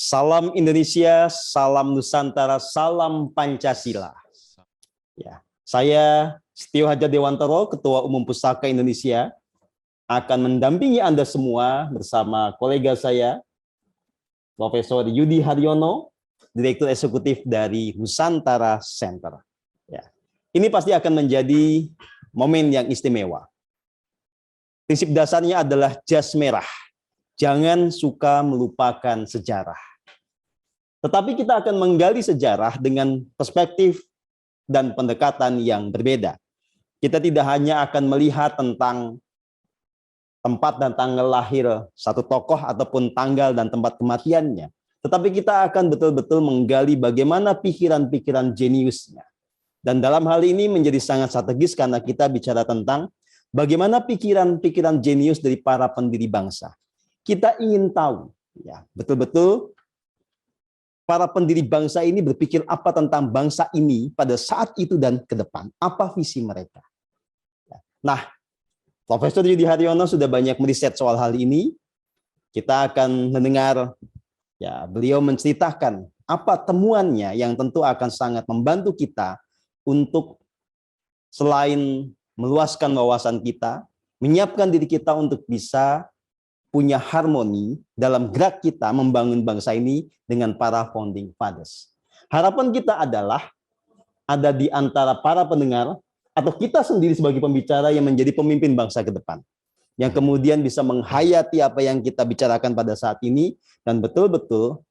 Salam Indonesia, salam Nusantara, salam Pancasila. Ya, saya Setio Hadjah Dewantoro, Ketua Umum Pusaka Indonesia, akan mendampingi Anda semua bersama kolega saya, Profesor Yudi Haryono, Direktur Eksekutif dari Nusantara Center. Ya, ini pasti akan menjadi momen yang istimewa. Prinsip dasarnya adalah jas merah. Jangan suka melupakan sejarah. Tetapi kita akan menggali sejarah dengan perspektif dan pendekatan yang berbeda. Kita tidak hanya akan melihat tentang tempat dan tanggal lahir satu tokoh ataupun tanggal dan tempat kematiannya, tetapi kita akan betul-betul menggali bagaimana pikiran-pikiran jeniusnya. Dan dalam hal ini menjadi sangat strategis karena kita bicara tentang bagaimana pikiran-pikiran jenius dari para pendiri bangsa. Kita ingin tahu, ya, betul-betul para pendiri bangsa ini berpikir apa tentang bangsa ini pada saat itu dan ke depan. Apa visi mereka? Nah, Profesor Yudi Haryono sudah banyak meriset soal hal ini. Kita akan mendengar, ya, beliau menceritakan apa temuannya yang tentu akan sangat membantu kita untuk selain meluaskan wawasan kita, menyiapkan diri kita untuk bisa punya harmoni dalam gerak kita membangun bangsa ini dengan para founding fathers. Harapan kita adalah ada di antara para pendengar atau kita sendiri sebagai pembicara yang menjadi pemimpin bangsa ke depan, yang kemudian bisa menghayati apa yang kita bicarakan pada saat ini dan betul-betul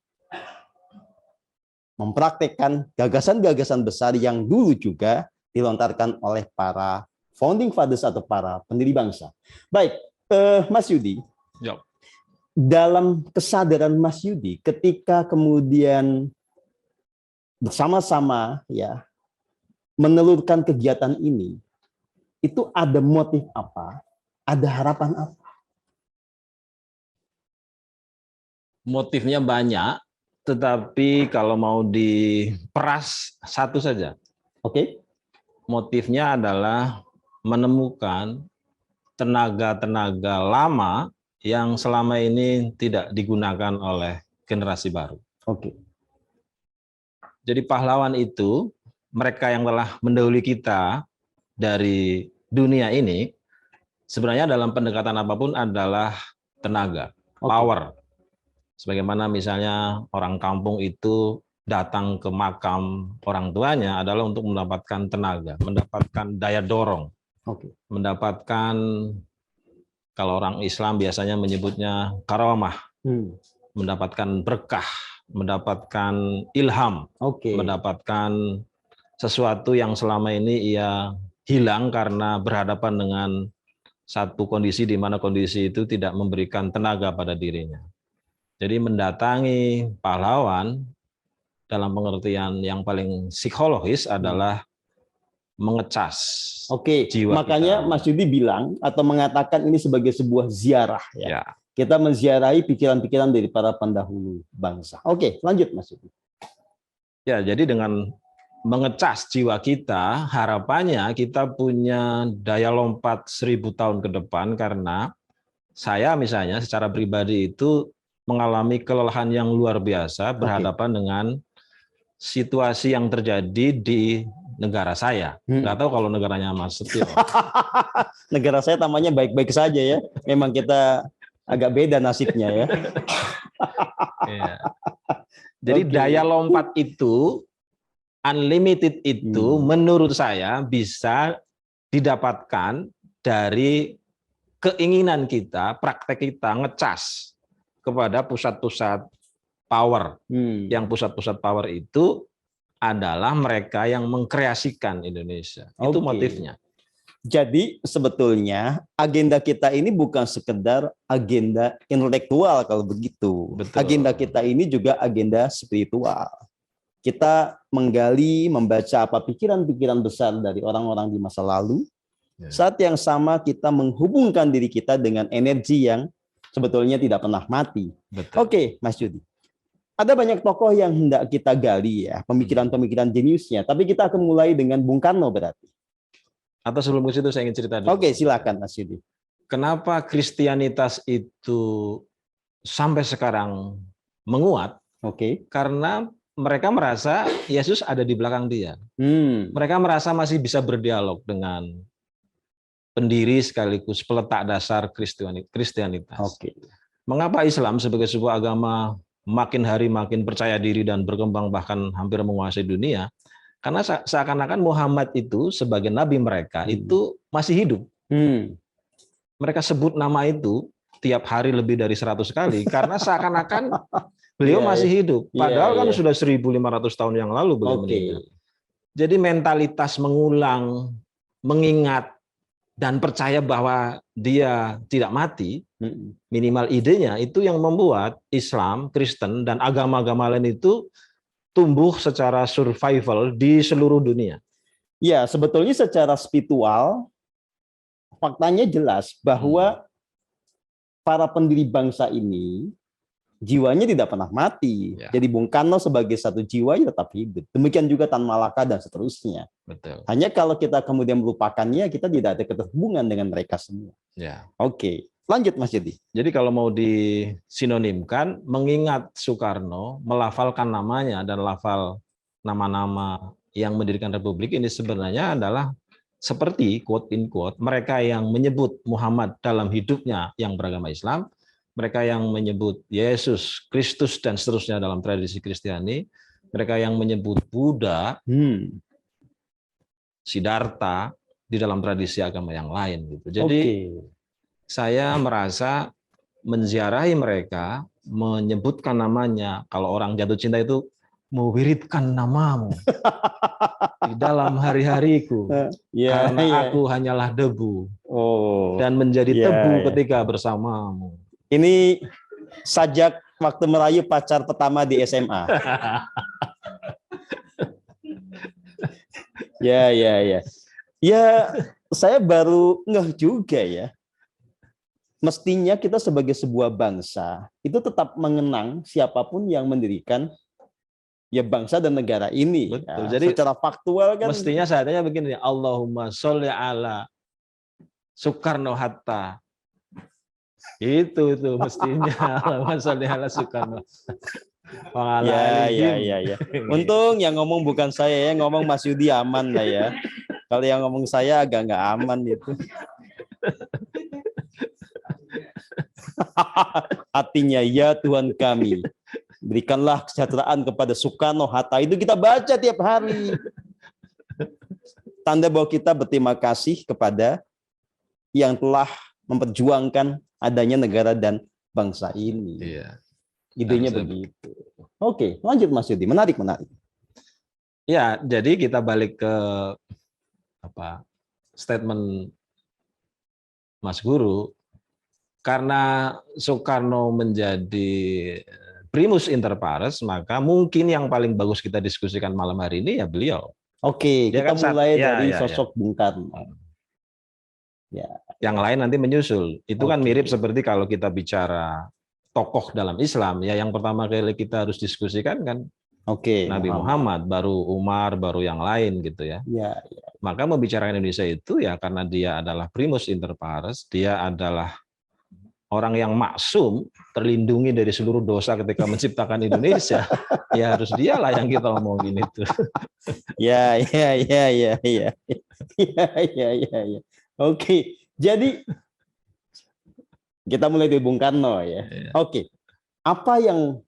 mempraktekkan gagasan-gagasan besar yang dulu juga dilontarkan oleh para founding fathers atau para pendiri bangsa. Baik, Mas Yudi. Ya. Dalam kesadaran Mas Yudi, ketika kemudian bersama-sama, ya, menelurkan kegiatan ini, itu ada motif apa? Ada harapan apa? Motifnya banyak, tetapi kalau mau diperas satu saja. Oke. Motifnya adalah menemukan tenaga-tenaga lama yang selama ini tidak digunakan oleh generasi baru. Oke. Jadi pahlawan itu, mereka yang telah mendahului kita dari dunia ini, sebenarnya dalam pendekatan apapun adalah tenaga, power. Sebagaimana misalnya orang kampung itu datang ke makam orang tuanya adalah untuk mendapatkan tenaga, mendapatkan daya dorong, mendapatkan, kalau orang Islam biasanya menyebutnya karamah, mendapatkan berkah, mendapatkan ilham, mendapatkan sesuatu yang selama ini ia hilang karena berhadapan dengan satu kondisi di mana kondisi itu tidak memberikan tenaga pada dirinya. Jadi mendatangi pahlawan dalam pengertian yang paling psikologis adalah mengecas. Jiwa makanya kita. Mas Yudi bilang atau mengatakan ini sebagai sebuah ziarah, ya. Kita menziarahi pikiran-pikiran dari para pendahulu bangsa. Oke, lanjut Mas Yudi. Ya, jadi dengan mengecas jiwa kita, harapannya kita punya daya lompat 1000 tahun ke depan, karena saya misalnya secara pribadi itu mengalami kelelahan yang luar biasa berhadapan dengan situasi yang terjadi di negara saya. Nggak tahu kalau negaranya Mas Setio. Negara saya tampaknya baik-baik saja, ya. Memang kita agak beda nasibnya, ya. Ya. Jadi daya lompat itu, unlimited itu, menurut saya bisa didapatkan dari keinginan kita, praktek kita ngecas kepada pusat-pusat power. Yang pusat-pusat power itu adalah mereka yang mengkreasikan Indonesia. Itu motifnya. Jadi sebetulnya agenda kita ini bukan sekedar agenda intelektual kalau begitu. Betul. Agenda kita ini juga agenda spiritual. Kita menggali, membaca apa pikiran-pikiran besar dari orang-orang di masa lalu. Saat yang sama kita menghubungkan diri kita dengan energi yang sebetulnya tidak pernah mati. Oke, Mas Yudi. Ada banyak tokoh yang hendak kita gali, ya, pemikiran-pemikiran jeniusnya. Tapi kita akan mulai dengan Bung Karno berarti. Atau sebelum ke situ saya ingin cerita dulu. Oke, silakan Mas Yudi. Kenapa Kristianitas itu sampai sekarang menguat? Oke. Karena mereka merasa Yesus ada di belakang dia. Mereka merasa masih bisa berdialog dengan pendiri sekaligus peletak dasar Kristianitas. Oke. Mengapa Islam sebagai sebuah agama makin hari makin percaya diri dan berkembang bahkan hampir menguasai dunia? Karena seakan-akan Muhammad itu sebagai nabi mereka itu masih hidup. Mereka sebut nama itu tiap hari lebih dari 100 kali karena seakan-akan beliau masih hidup. Padahal kan sudah 1.500 tahun yang lalu beliau meninggal. Jadi mentalitas mengulang, mengingat, dan percaya bahwa dia tidak mati, minimal idenya itu yang membuat Islam, Kristen, dan agama-agama lain itu tumbuh secara survival di seluruh dunia. Ya, sebetulnya secara spiritual, faktanya jelas bahwa para pendiri bangsa ini jiwanya tidak pernah mati. Ya. Jadi Bung Karno sebagai satu jiwa tetap hidup. Demikian juga Tan Malaka dan seterusnya. Betul. Hanya kalau kita kemudian melupakannya, kita tidak ada keterhubungan dengan mereka semua. Ya. Oke, lanjut Mas Yudi. Jadi kalau mau disinonimkan, mengingat Soekarno, melafalkan namanya dan lafal nama-nama yang mendirikan Republik ini sebenarnya adalah seperti quote in quote mereka yang menyebut Muhammad dalam hidupnya yang beragama Islam, mereka yang menyebut Yesus, Kristus, dan seterusnya dalam tradisi Kristiani, mereka yang menyebut Buddha, Siddhartha di dalam tradisi agama yang lain. Gitu. Jadi saya merasa menziarahi mereka, menyebutkan namanya, kalau orang jatuh cinta itu mewiridkan namamu di dalam hari-hariku, karena aku hanyalah debu dan menjadi tebu ketika bersamamu. Ini sajak waktu merayu pacar pertama di SMA. Ya, saya baru ngeh juga ya. Mestinya kita sebagai sebuah bangsa itu tetap mengenang siapapun yang mendirikan ya bangsa dan negara ini. Betul. Ya, jadi secara faktual kan mestinya saatnya begini, Allahumma sholli ala Soekarno Hatta. Itu mestinya Allahumma sholli ala Soekarno. Ya. Untung yang ngomong bukan saya, yang ngomong Mas Yudi aman lah ya. Kalau yang ngomong saya agak nggak aman gitu. Artinya ya Tuhan kami, berikanlah kesejahteraan kepada Soekarno Hatta. Itu kita baca tiap hari. Tanda bahwa kita berterima kasih kepada yang telah memperjuangkan adanya negara dan bangsa ini. Iya. Idenya begitu. Oke, lanjut Mas Yudi. Menarik. Ya, jadi kita balik ke statement Mas Guru. Karena Soekarno menjadi primus inter pares, maka mungkin yang paling bagus kita diskusikan malam hari ini ya beliau. Oke, kita mulai dari sosok Bung Karno. Ya. Yang lain nanti menyusul. Itu kan mirip seperti kalau kita bicara tokoh dalam Islam, ya yang pertama kali kita harus diskusikan kan Nabi Muhammad, baru Umar, baru yang lain gitu ya. Maka membicarakan Indonesia itu ya karena dia adalah primus inter pares, dia adalah orang yang maksum, terlindungi dari seluruh dosa ketika menciptakan Indonesia, ya harus dialah yang kita omongin itu. Ya. Oke, jadi kita mulai dari Bung Karno ya. Oke, apa yang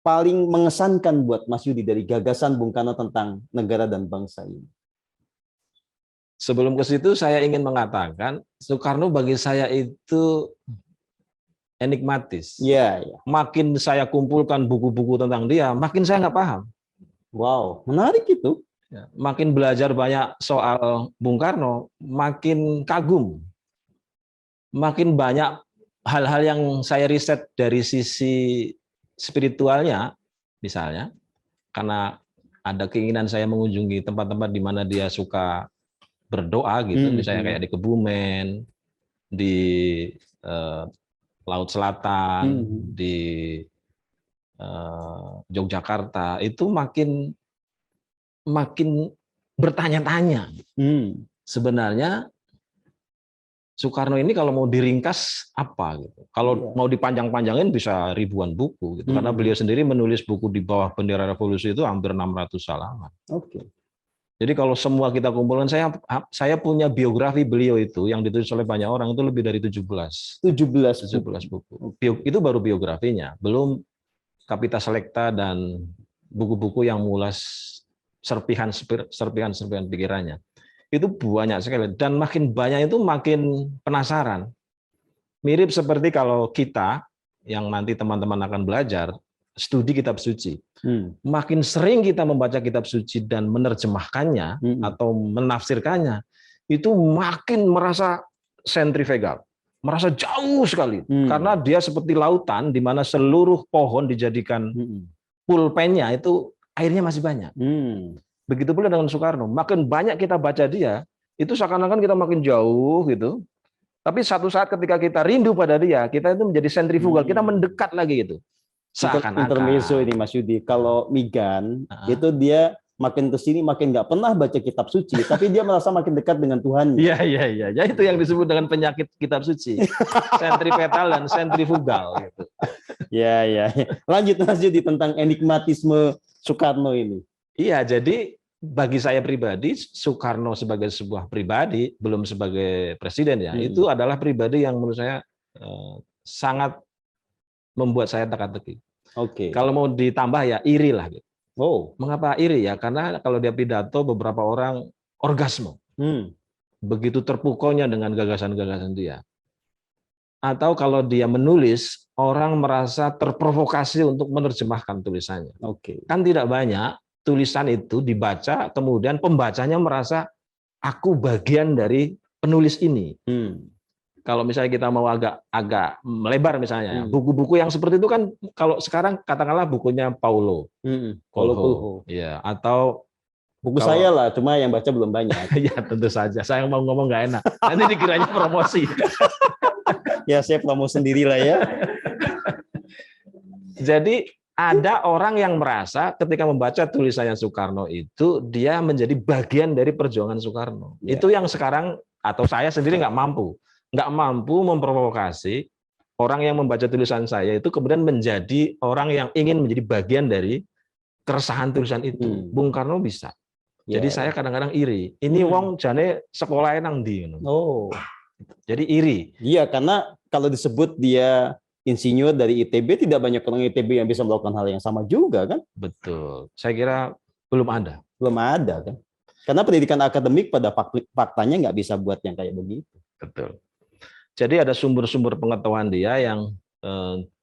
paling mengesankan buat Mas Yudi dari gagasan Bung Karno tentang negara dan bangsa ini? Sebelum ke situ saya ingin mengatakan Soekarno bagi saya itu enigmatis. Ya. Makin saya kumpulkan buku-buku tentang dia, makin saya nggak paham. Wow, menarik itu. Makin belajar banyak soal Bung Karno, makin kagum. Makin banyak hal-hal yang saya riset dari sisi spiritualnya, misalnya, karena ada keinginan saya mengunjungi tempat-tempat di mana dia suka berdoa gitu, misalnya kayak di Kebumen, di Laut Selatan, di Yogyakarta, itu makin bertanya-tanya. Sebenarnya Soekarno ini kalau mau diringkas apa gitu. Kalau mau dipanjang-panjangin bisa ribuan buku gitu. Karena beliau sendiri menulis buku di bawah bendera revolusi itu hampir 600 halaman. Oke. Jadi kalau semua kita kumpulkan, saya punya biografi beliau itu yang ditulis oleh banyak orang itu lebih dari 17 buku. Itu baru biografinya, belum Kapita Selecta dan buku-buku yang mulas serpihan pikirannya. Itu banyak sekali, dan makin banyak itu makin penasaran. Mirip seperti kalau kita yang nanti teman-teman akan belajar studi kitab suci. Makin sering kita membaca kitab suci dan menerjemahkannya atau menafsirkannya, itu makin merasa sentrifugal, merasa jauh sekali. Karena dia seperti lautan di mana seluruh pohon dijadikan pulpennya, itu airnya masih banyak. Begitu pula dengan Soekarno. Makin banyak kita baca dia, itu seakan-akan kita makin jauh gitu. Tapi satu saat ketika kita rindu pada dia, kita itu menjadi sentrifugal, kita mendekat lagi gitu. Seakan-akan. Intermezzo ini Mas Yudi. Kalau Migan, itu dia makin ke sini makin nggak pernah baca kitab suci, tapi dia merasa makin dekat dengan Tuhan. Iya. Ya, itu yang disebut dengan penyakit kitab suci. Sentripetal dan sentrifugal gitu. Ya. Lanjut Mas Yudi tentang enigmatisme Soekarno ini. Iya, jadi bagi saya pribadi, Soekarno sebagai sebuah pribadi, belum sebagai presiden ya, itu adalah pribadi yang menurut saya sangat membuat saya teka-teki. Oke. Kalau mau ditambah ya iri lah. Gitu. Oh, mengapa iri ya? Karena kalau dia pidato beberapa orang orgasme, begitu terpukulnya dengan gagasan-gagasan dia. Atau kalau dia menulis, orang merasa terprovokasi untuk menerjemahkan tulisannya. Oke. Kan tidak banyak tulisan itu dibaca, kemudian pembacanya merasa aku bagian dari penulis ini. Kalau misalnya kita mau agak melebar misalnya, buku-buku yang seperti itu kan kalau sekarang katakanlah bukunya Paulo Coelho, ya, atau buku saya lah, cuma yang baca belum banyak. Ya tentu saja, saya mau ngomong nggak enak, nanti dikiranya promosi. Ya saya promo sendirilah ya. Jadi ada orang yang merasa ketika membaca tulisannya Soekarno itu dia menjadi bagian dari perjuangan Soekarno. Ya. Itu yang sekarang atau saya sendiri nggak mampu memprovokasi orang yang membaca tulisan saya itu kemudian menjadi orang yang ingin menjadi bagian dari keresahan tulisan itu. Bung Karno bisa. Jadi saya kadang-kadang iri. Ini wong jane sekolah nang ndi. Oh. Jadi iri. Iya, karena kalau disebut dia insinyur dari ITB, tidak banyak orang ITB yang bisa melakukan hal yang sama juga kan? Betul. Saya kira belum ada. Belum ada kan? Karena pendidikan akademik pada faktanya nggak bisa buat yang kayak begitu. Betul. Jadi ada sumber-sumber pengetahuan dia yang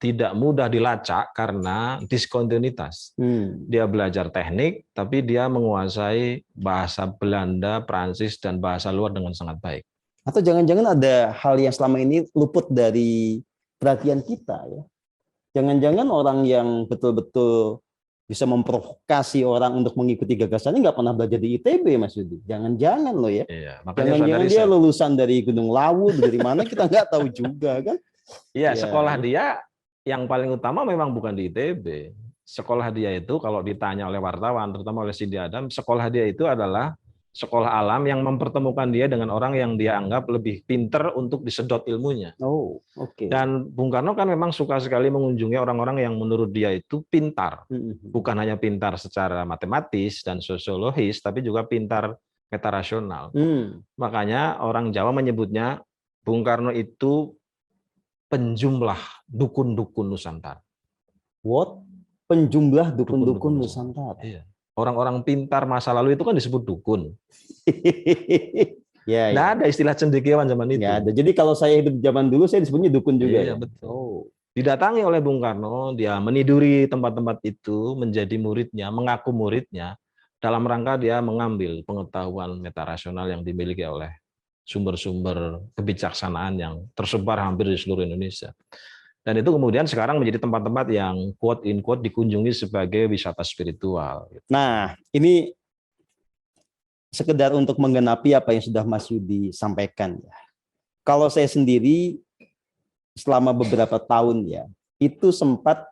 tidak mudah dilacak karena diskontinuitas. Dia belajar teknik, tapi dia menguasai bahasa Belanda, Prancis, dan bahasa luar dengan sangat baik. Atau jangan-jangan ada hal yang selama ini luput dari perhatian kita ya. Jangan-jangan orang yang betul-betul bisa memprovokasi orang untuk mengikuti gagasannya nggak pernah belajar di ITB, Mas Yudi. Jangan-jangan loh ya. Iya, jangan-jangan dia lulusan dari Gunung Lawu, dari mana kita nggak tahu juga kan. Iya, sekolah dia yang paling utama memang bukan di ITB. Sekolah dia itu kalau ditanya oleh wartawan, terutama oleh Cindy Adam, sekolah dia itu adalah sekolah alam yang mempertemukan dia dengan orang yang dia anggap lebih pinter untuk disedot ilmunya. Oh, oke. Dan Bung Karno kan memang suka sekali mengunjungi orang-orang yang menurut dia itu pintar. Bukan hanya pintar secara matematis dan sosiologis, tapi juga pintar metarasional. Makanya orang Jawa menyebutnya Bung Karno itu penjumlah dukun-dukun Nusantara. What? Penjumlah dukun-dukun Nusantara? Iya. Orang-orang pintar masa lalu itu kan disebut dukun. Ya, nggak ada istilah cendekiawan zaman itu. Nggak ada. Jadi kalau saya hidup zaman dulu, saya disebutnya dukun juga. Iya, betul. Didatangi oleh Bung Karno, dia meniduri tempat-tempat itu, menjadi muridnya, mengaku muridnya, dalam rangka dia mengambil pengetahuan metarasional yang dimiliki oleh sumber-sumber kebijaksanaan yang tersebar hampir di seluruh Indonesia. Dan itu kemudian sekarang menjadi tempat-tempat yang quote in quote dikunjungi sebagai wisata spiritual. Nah, ini sekedar untuk menggenapi apa yang sudah Mas Yudi sampaikan ya. Kalau saya sendiri selama beberapa tahun ya, itu sempat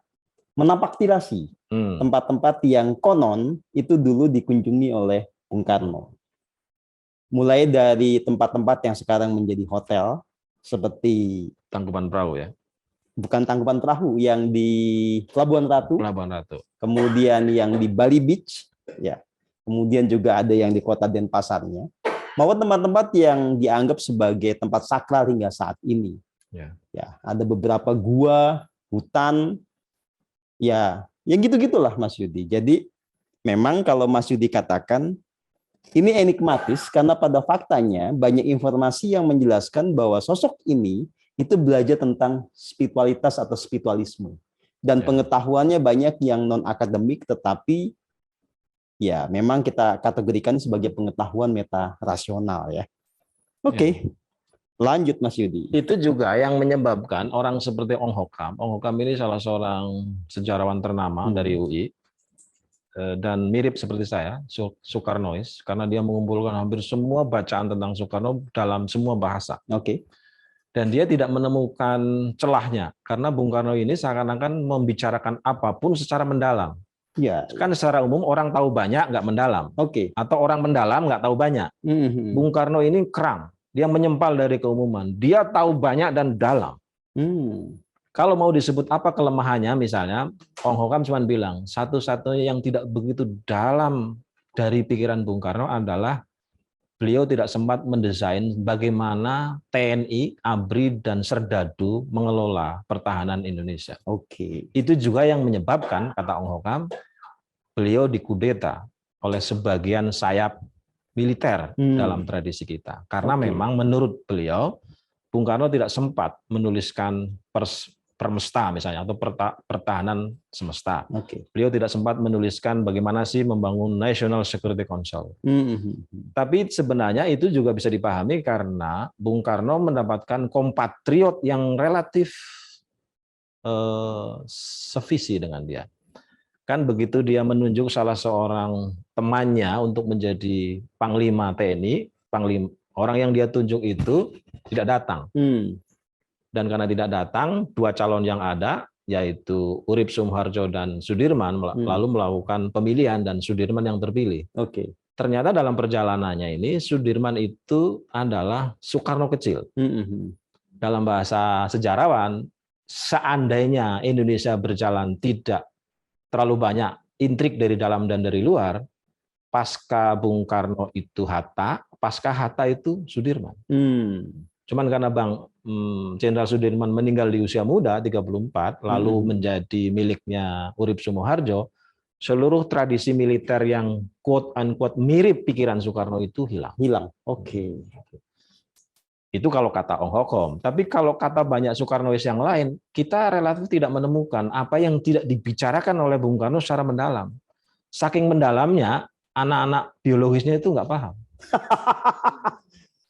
menapaktirasi tempat-tempat yang konon itu dulu dikunjungi oleh Bung Karno. Mulai dari tempat-tempat yang sekarang menjadi hotel, seperti Tangkuban Perahu ya. bukan Tangkuban Perahu, yang di Pelabuhan Ratu, Pelabuhan Ratu. kemudian yang di Bali Beach, ya. Kemudian juga ada yang di Kota Denpasarnya, maupun tempat-tempat yang dianggap sebagai tempat sakral hingga saat ini. Ya, ada beberapa gua, hutan, ya gitu-gitulah Mas Yudi. Jadi memang kalau Mas Yudi katakan ini enigmatis karena pada faktanya banyak informasi yang menjelaskan bahwa sosok ini itu belajar tentang spiritualitas atau spiritualisme. Dan pengetahuannya banyak yang non-akademik, tetapi ya memang kita kategorikan sebagai pengetahuan meta rasional ya. Oke. Lanjut Mas Yudi. Itu juga yang menyebabkan orang seperti Ong Hokam. Ong Hokam ini salah seorang sejarawan ternama dari UI. Dan mirip seperti saya, Soekarnois, karena dia mengumpulkan hampir semua bacaan tentang Soekarno dalam semua bahasa. Oke. Dan dia tidak menemukan celahnya, karena Bung Karno ini seakan-akan membicarakan apapun secara mendalam. Ya. Kan secara umum orang tahu banyak nggak mendalam. Oke. Atau orang mendalam nggak tahu banyak. Bung Karno ini kerang, dia menyempal dari keumuman. Dia tahu banyak dan dalam. Kalau mau disebut apa kelemahannya, misalnya Ong Hokam cuma bilang satu-satunya yang tidak begitu dalam dari pikiran Bung Karno adalah beliau tidak sempat mendesain bagaimana TNI, ABRI, dan Serdadu mengelola pertahanan Indonesia. Oke. Itu juga yang menyebabkan, kata Ong Hokam, beliau dikudeta oleh sebagian sayap militer dalam tradisi kita. Karena memang menurut beliau, Bung Karno tidak sempat menuliskan Permesta misalnya, atau pertahanan semesta. Beliau tidak sempat menuliskan bagaimana sih membangun National Security Council. Tapi sebenarnya itu juga bisa dipahami karena Bung Karno mendapatkan kompatriot yang relatif sevisi dengan dia. Kan begitu dia menunjuk salah seorang temannya untuk menjadi Panglima TNI, orang yang dia tunjuk itu tidak datang. Dan karena tidak datang, dua calon yang ada, yaitu Urip Soeharto dan Sudirman, lalu melakukan pemilihan dan Sudirman yang terpilih. Ternyata dalam perjalanannya ini, Sudirman itu adalah Soekarno kecil. Dalam bahasa sejarawan, seandainya Indonesia berjalan tidak terlalu banyak intrik dari dalam dan dari luar, pasca Bung Karno itu Hatta, pasca Hatta itu Sudirman. Cuman karena Jenderal Sudirman meninggal di usia muda, 34, lalu menjadi miliknya Urip Soeharto, seluruh tradisi militer yang quote-unquote mirip pikiran Soekarno itu hilang. Oke. Itu kalau kata Ong Hokam. Tapi kalau kata banyak Soekarnois yang lain, kita relatif tidak menemukan apa yang tidak dibicarakan oleh Bung Karno secara mendalam. Saking mendalamnya, anak-anak biologisnya itu nggak paham.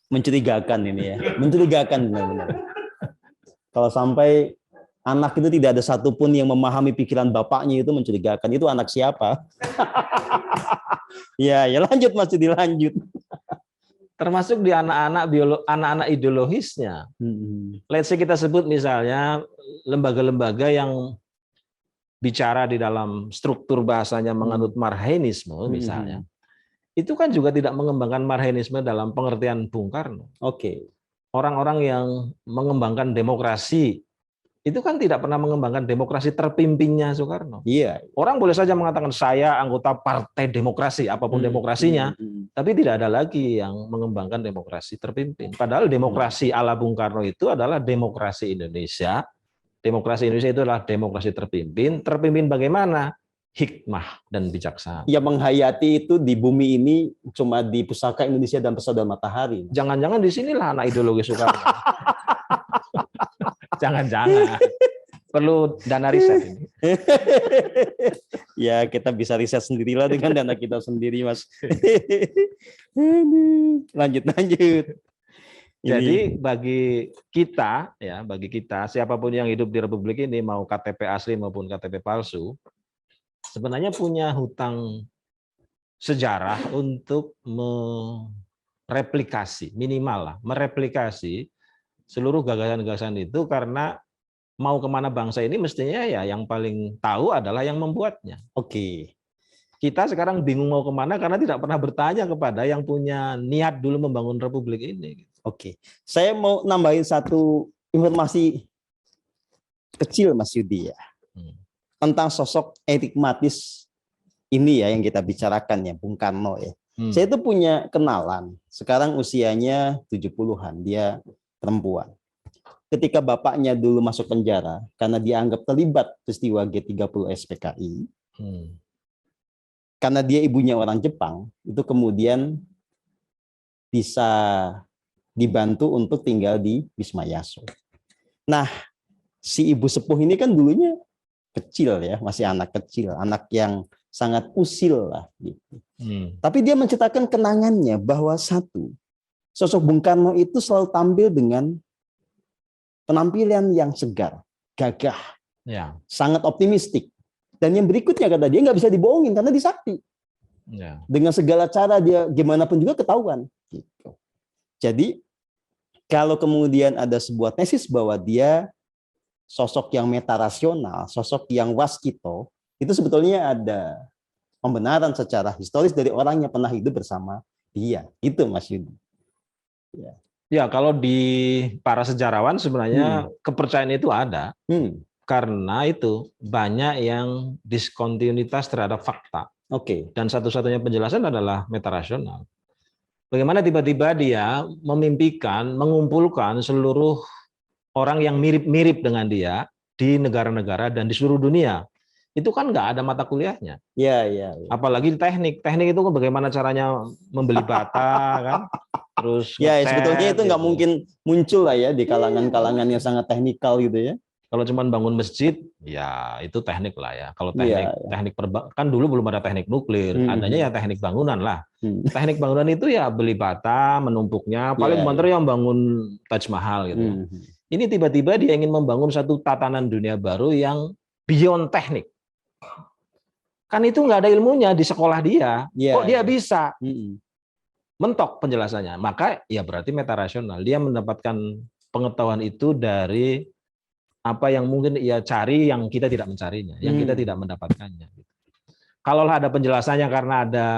Mencurigakan ini ya, mencurigakan benar-benar. Kalau sampai anak itu tidak ada satupun yang memahami pikiran bapaknya, itu mencurigakan. Itu anak siapa? Ya lanjut Mas, dilanjut. Termasuk di anak-anak ideologisnya. Let's say kita sebut misalnya lembaga-lembaga yang bicara di dalam struktur bahasanya menganut marxisme misalnya. Itu kan juga tidak mengembangkan marxisme dalam pengertian Bung Karno. Orang-orang yang mengembangkan demokrasi, itu kan tidak pernah mengembangkan demokrasi terpimpinnya Soekarno. Orang boleh saja mengatakan saya anggota Partai Demokrasi, apapun demokrasinya, tapi tidak ada lagi yang mengembangkan demokrasi terpimpin. Padahal demokrasi ala Bung Karno itu adalah demokrasi Indonesia. Demokrasi Indonesia itu adalah demokrasi terpimpin. Terpimpin bagaimana? Hikmah dan bijaksana. Yang menghayati itu di bumi ini cuma di Pusaka Indonesia dan Pesawat Matahari. Jangan-jangan di sinilah anak ideologi Soekarno. Jangan-jangan. Perlu dana riset ini. Ya, kita bisa riset sendirilah dengan dana kita sendiri, Mas. Lanjut. Jadi bagi kita, siapapun yang hidup di Republik ini, mau KTP asli maupun KTP palsu, sebenarnya punya hutang sejarah untuk mereplikasi, mereplikasi seluruh gagasan-gagasan itu, karena mau kemana bangsa ini mestinya ya yang paling tahu adalah yang membuatnya. Kita sekarang bingung mau kemana karena tidak pernah bertanya kepada yang punya niat dulu membangun Republik ini. Oke. Saya mau nambahin satu informasi kecil Mas Yudi ya. Tentang sosok enigmatis ini ya yang kita bicarakan ya, Bung Karno ya. Saya itu punya kenalan, sekarang usianya 70-an, dia perempuan. Ketika bapaknya dulu masuk penjara karena dianggap terlibat peristiwa G30 SPKI, karena dia ibunya orang Jepang, itu kemudian bisa dibantu untuk tinggal di Wisma Yaso. Nah, si ibu sepuh ini kan dulunya kecil ya, masih anak kecil, anak yang sangat usil lah gitu. Tapi dia menceritakan kenangannya bahwa satu, sosok Bung Karno itu selalu tampil dengan penampilan yang segar, gagah, Ya. sangat optimistik. Dan yang berikutnya kata dia nggak bisa dibohongin karena disakti. Ya. Dengan segala cara dia gimana pun juga ketahuan. Gitu. Jadi kalau kemudian ada sebuah tesis bahwa dia sosok yang metarasional, sosok yang waskito, itu sebetulnya ada pembenaran secara historis dari orang yang pernah hidup bersama dia. Itu Mas Yudi. Ya. Ya, kalau di para sejarawan sebenarnya kepercayaan itu ada. Karena itu banyak yang diskontinuitas terhadap fakta. Oke. Dan satu-satunya penjelasan adalah metarasional. Bagaimana tiba-tiba dia memimpikan, mengumpulkan seluruh orang yang mirip-mirip dengan dia di negara-negara dan di seluruh dunia. Itu kan nggak ada mata kuliahnya. Ya. Apalagi teknik. Teknik itu kan bagaimana caranya membeli bata, kan? Terus ya ngecat, sebetulnya itu nggak gitu. mungkin muncul lah ya di kalangan-kalangan yang sangat teknikal gitu ya. Kalau cuma bangun masjid, ya itu teknik lah ya. Kalau teknik kan dulu belum ada teknik nuklir, adanya ya teknik bangunan lah. Teknik bangunan itu ya beli bata, menumpuknya, paling banter yang bangun Taj Mahal gitu. Ini tiba-tiba dia ingin membangun satu tatanan dunia baru yang beyond teknik. Kan itu nggak ada ilmunya di sekolah dia. Kok dia bisa? Mentok penjelasannya. Maka ya berarti metarasional. Dia mendapatkan pengetahuan itu dari apa yang mungkin ia cari yang kita tidak mencarinya, yang kita tidak mendapatkannya. Kalau ada penjelasannya karena ada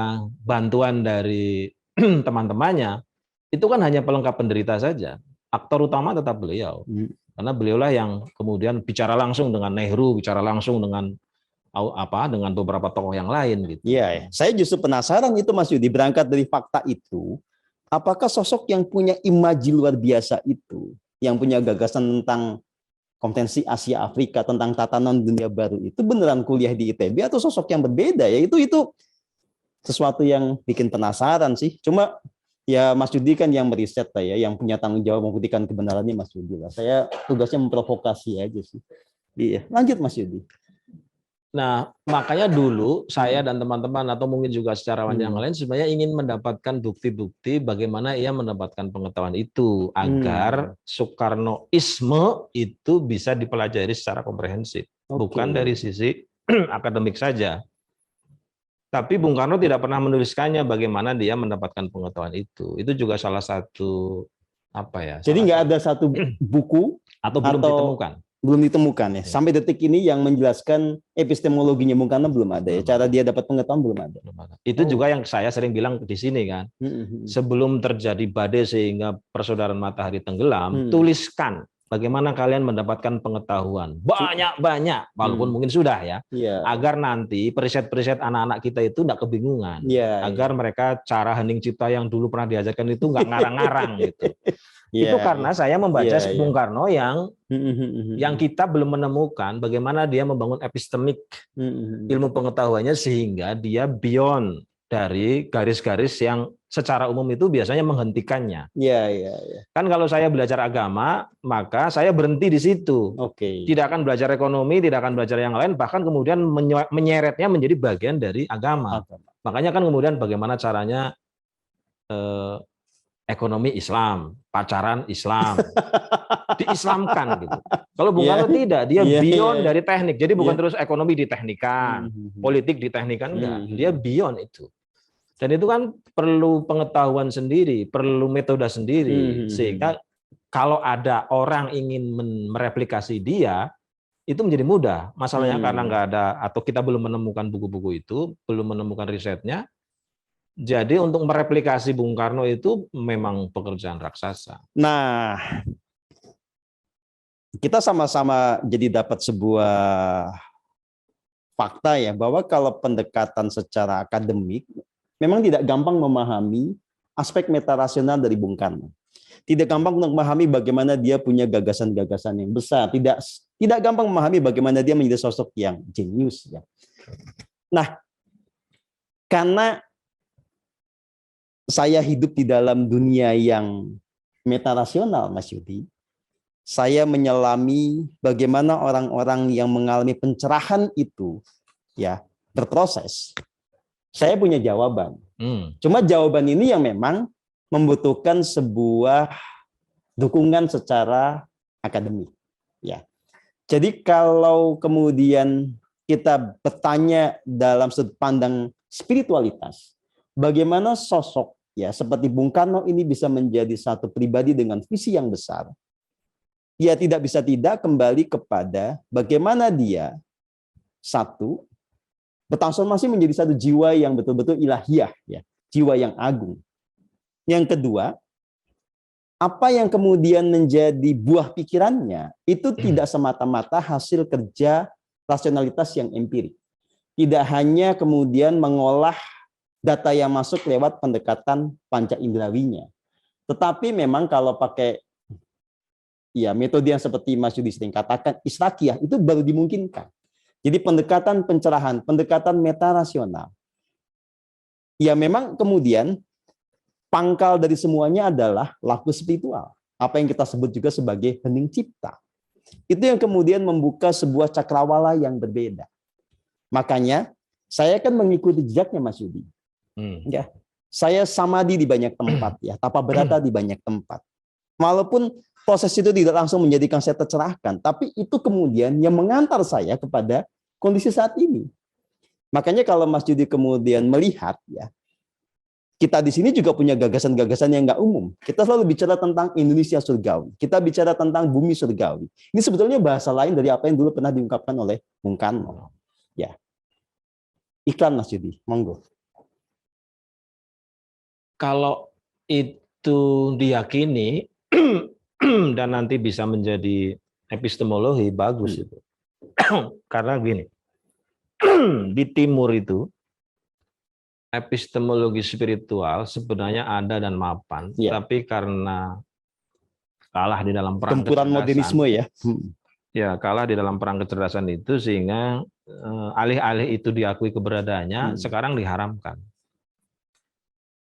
bantuan dari teman-temannya, itu kan hanya pelengkap penderita saja. Aktor utama tetap beliau, karena beliaulah yang kemudian bicara langsung dengan Nehru, bicara langsung dengan beberapa tokoh yang lain gitu. Iya, saya justru penasaran itu Mas Yudi, berangkat dari fakta itu, apakah sosok yang punya imaji luar biasa itu, yang punya gagasan tentang kompetensi Asia Afrika, tentang tatanan dunia baru itu beneran kuliah di ITB atau sosok yang berbeda ya? Itu sesuatu yang bikin penasaran sih. Cuma ya Mas Yudi kan yang meriset lah ya, yang punya tanggung jawab membuktikan kebenarannya Mas Yudi lah. Saya tugasnya memprovokasi aja sih. Iya, lanjut Mas Yudi. Nah, makanya dulu saya dan teman-teman atau mungkin juga sejarawan yang lain sebenarnya ingin mendapatkan bukti-bukti bagaimana ia mendapatkan pengetahuan itu agar Soekarnoisme itu bisa dipelajari secara komprehensif, bukan dari sisi akademik saja. Tapi Bung Karno tidak pernah menuliskannya bagaimana dia mendapatkan pengetahuan itu. Itu juga salah satu Jadi nggak ada satu buku atau belum ditemukan. Belum ditemukan ya. Sampai detik ini yang menjelaskan epistemologinya Bung Karno belum ada ya. Cara dia dapat pengetahuan belum ada. Itu juga yang saya sering bilang di sini kan. Sebelum terjadi badai sehingga persaudaraan matahari tenggelam, tuliskan bagaimana kalian mendapatkan pengetahuan. Banyak-banyak, walaupun mungkin sudah ya. Agar nanti periset-periset anak-anak kita itu tidak kebingungan. Agar mereka cara hening cipta yang dulu pernah diajarkan itu nggak ngarang-ngarang gitu. Itu karena saya membaca Bung Karno yang kita belum menemukan bagaimana dia membangun epistemik ilmu pengetahuannya sehingga dia beyond dari garis-garis yang secara umum itu biasanya menghentikannya. Kan kalau saya belajar agama, maka saya berhenti di situ. Tidak akan belajar ekonomi, tidak akan belajar yang lain, bahkan kemudian menyeretnya menjadi bagian dari agama. Makanya kan kemudian bagaimana caranya ekonomi Islam, pacaran Islam, diislamkan gitu. Kalau Bung Karno tidak, dia beyond dari teknik. Jadi bukan terus ekonomi diteknikan, politik diteknikan, enggak. Dia beyond itu. Dan itu kan perlu pengetahuan sendiri, perlu metode sendiri. Sehingga kalau ada orang ingin mereplikasi dia, itu menjadi mudah. Masalahnya karena nggak ada, atau kita belum menemukan buku-buku itu, belum menemukan risetnya, Jadi untuk mereplikasi Bung Karno itu memang pekerjaan raksasa. Nah, kita sama-sama jadi dapat sebuah fakta ya, bahwa kalau pendekatan secara akademik memang tidak gampang memahami aspek metarasional dari Bung Karno. Tidak gampang untuk memahami bagaimana dia punya gagasan-gagasan yang besar. Tidak gampang memahami bagaimana dia menjadi sosok yang jenius. Ya. Nah, karena saya hidup di dalam dunia yang metarasional, Mas Yudi, saya menyelami bagaimana orang-orang yang mengalami pencerahan itu ya berproses. Saya punya jawaban. Cuma jawaban ini yang memang membutuhkan sebuah dukungan secara akademik. Ya. Jadi kalau kemudian kita bertanya dalam sudut pandang spiritualitas, bagaimana sosok ya seperti Bung Karno ini bisa menjadi satu pribadi dengan visi yang besar? Ya tidak bisa tidak kembali kepada bagaimana dia satu bertransformasi menjadi satu jiwa yang betul-betul ilahiyah, ya, jiwa yang agung. Yang kedua, apa yang kemudian menjadi buah pikirannya itu tidak semata-mata hasil kerja rasionalitas yang empirik. Tidak hanya kemudian mengolah data yang masuk lewat pendekatan panca indrawinya. Tetapi memang kalau pakai ya metode yang seperti Mas Yudi sering katakan israkiyah itu baru dimungkinkan. Jadi pendekatan pencerahan, pendekatan metarasional. Ya memang kemudian pangkal dari semuanya adalah laku spiritual. Apa yang kita sebut juga sebagai hening cipta. Itu yang kemudian membuka sebuah cakrawala yang berbeda. Makanya saya akan mengikuti jejaknya Mas Yudi. Ya, saya samadhi di banyak tempat, ya, tapa berata di banyak tempat. Walaupun proses itu tidak langsung menjadikan saya tercerahkan, tapi itu kemudian yang mengantar saya kepada kondisi saat ini. Makanya kalau Mas Yudi kemudian melihat, ya, kita di sini juga punya gagasan-gagasan yang nggak umum. Kita selalu bicara tentang Indonesia surgawi. Kita bicara tentang bumi surgawi. Ini sebetulnya bahasa lain dari apa yang dulu pernah diungkapkan oleh Bung Karno. Ya, iklan Mas Yudi, monggo. Kalau itu diyakini dan nanti bisa menjadi epistemologi, bagus itu. Karena gini, di timur itu epistemologi spiritual sebenarnya ada dan mapan, tapi karena kalah di dalam perang gempuran modernisme ya. Ya, kalah di dalam perang kecerdasan itu sehingga alih-alih itu diakui keberadaannya, sekarang diharamkan.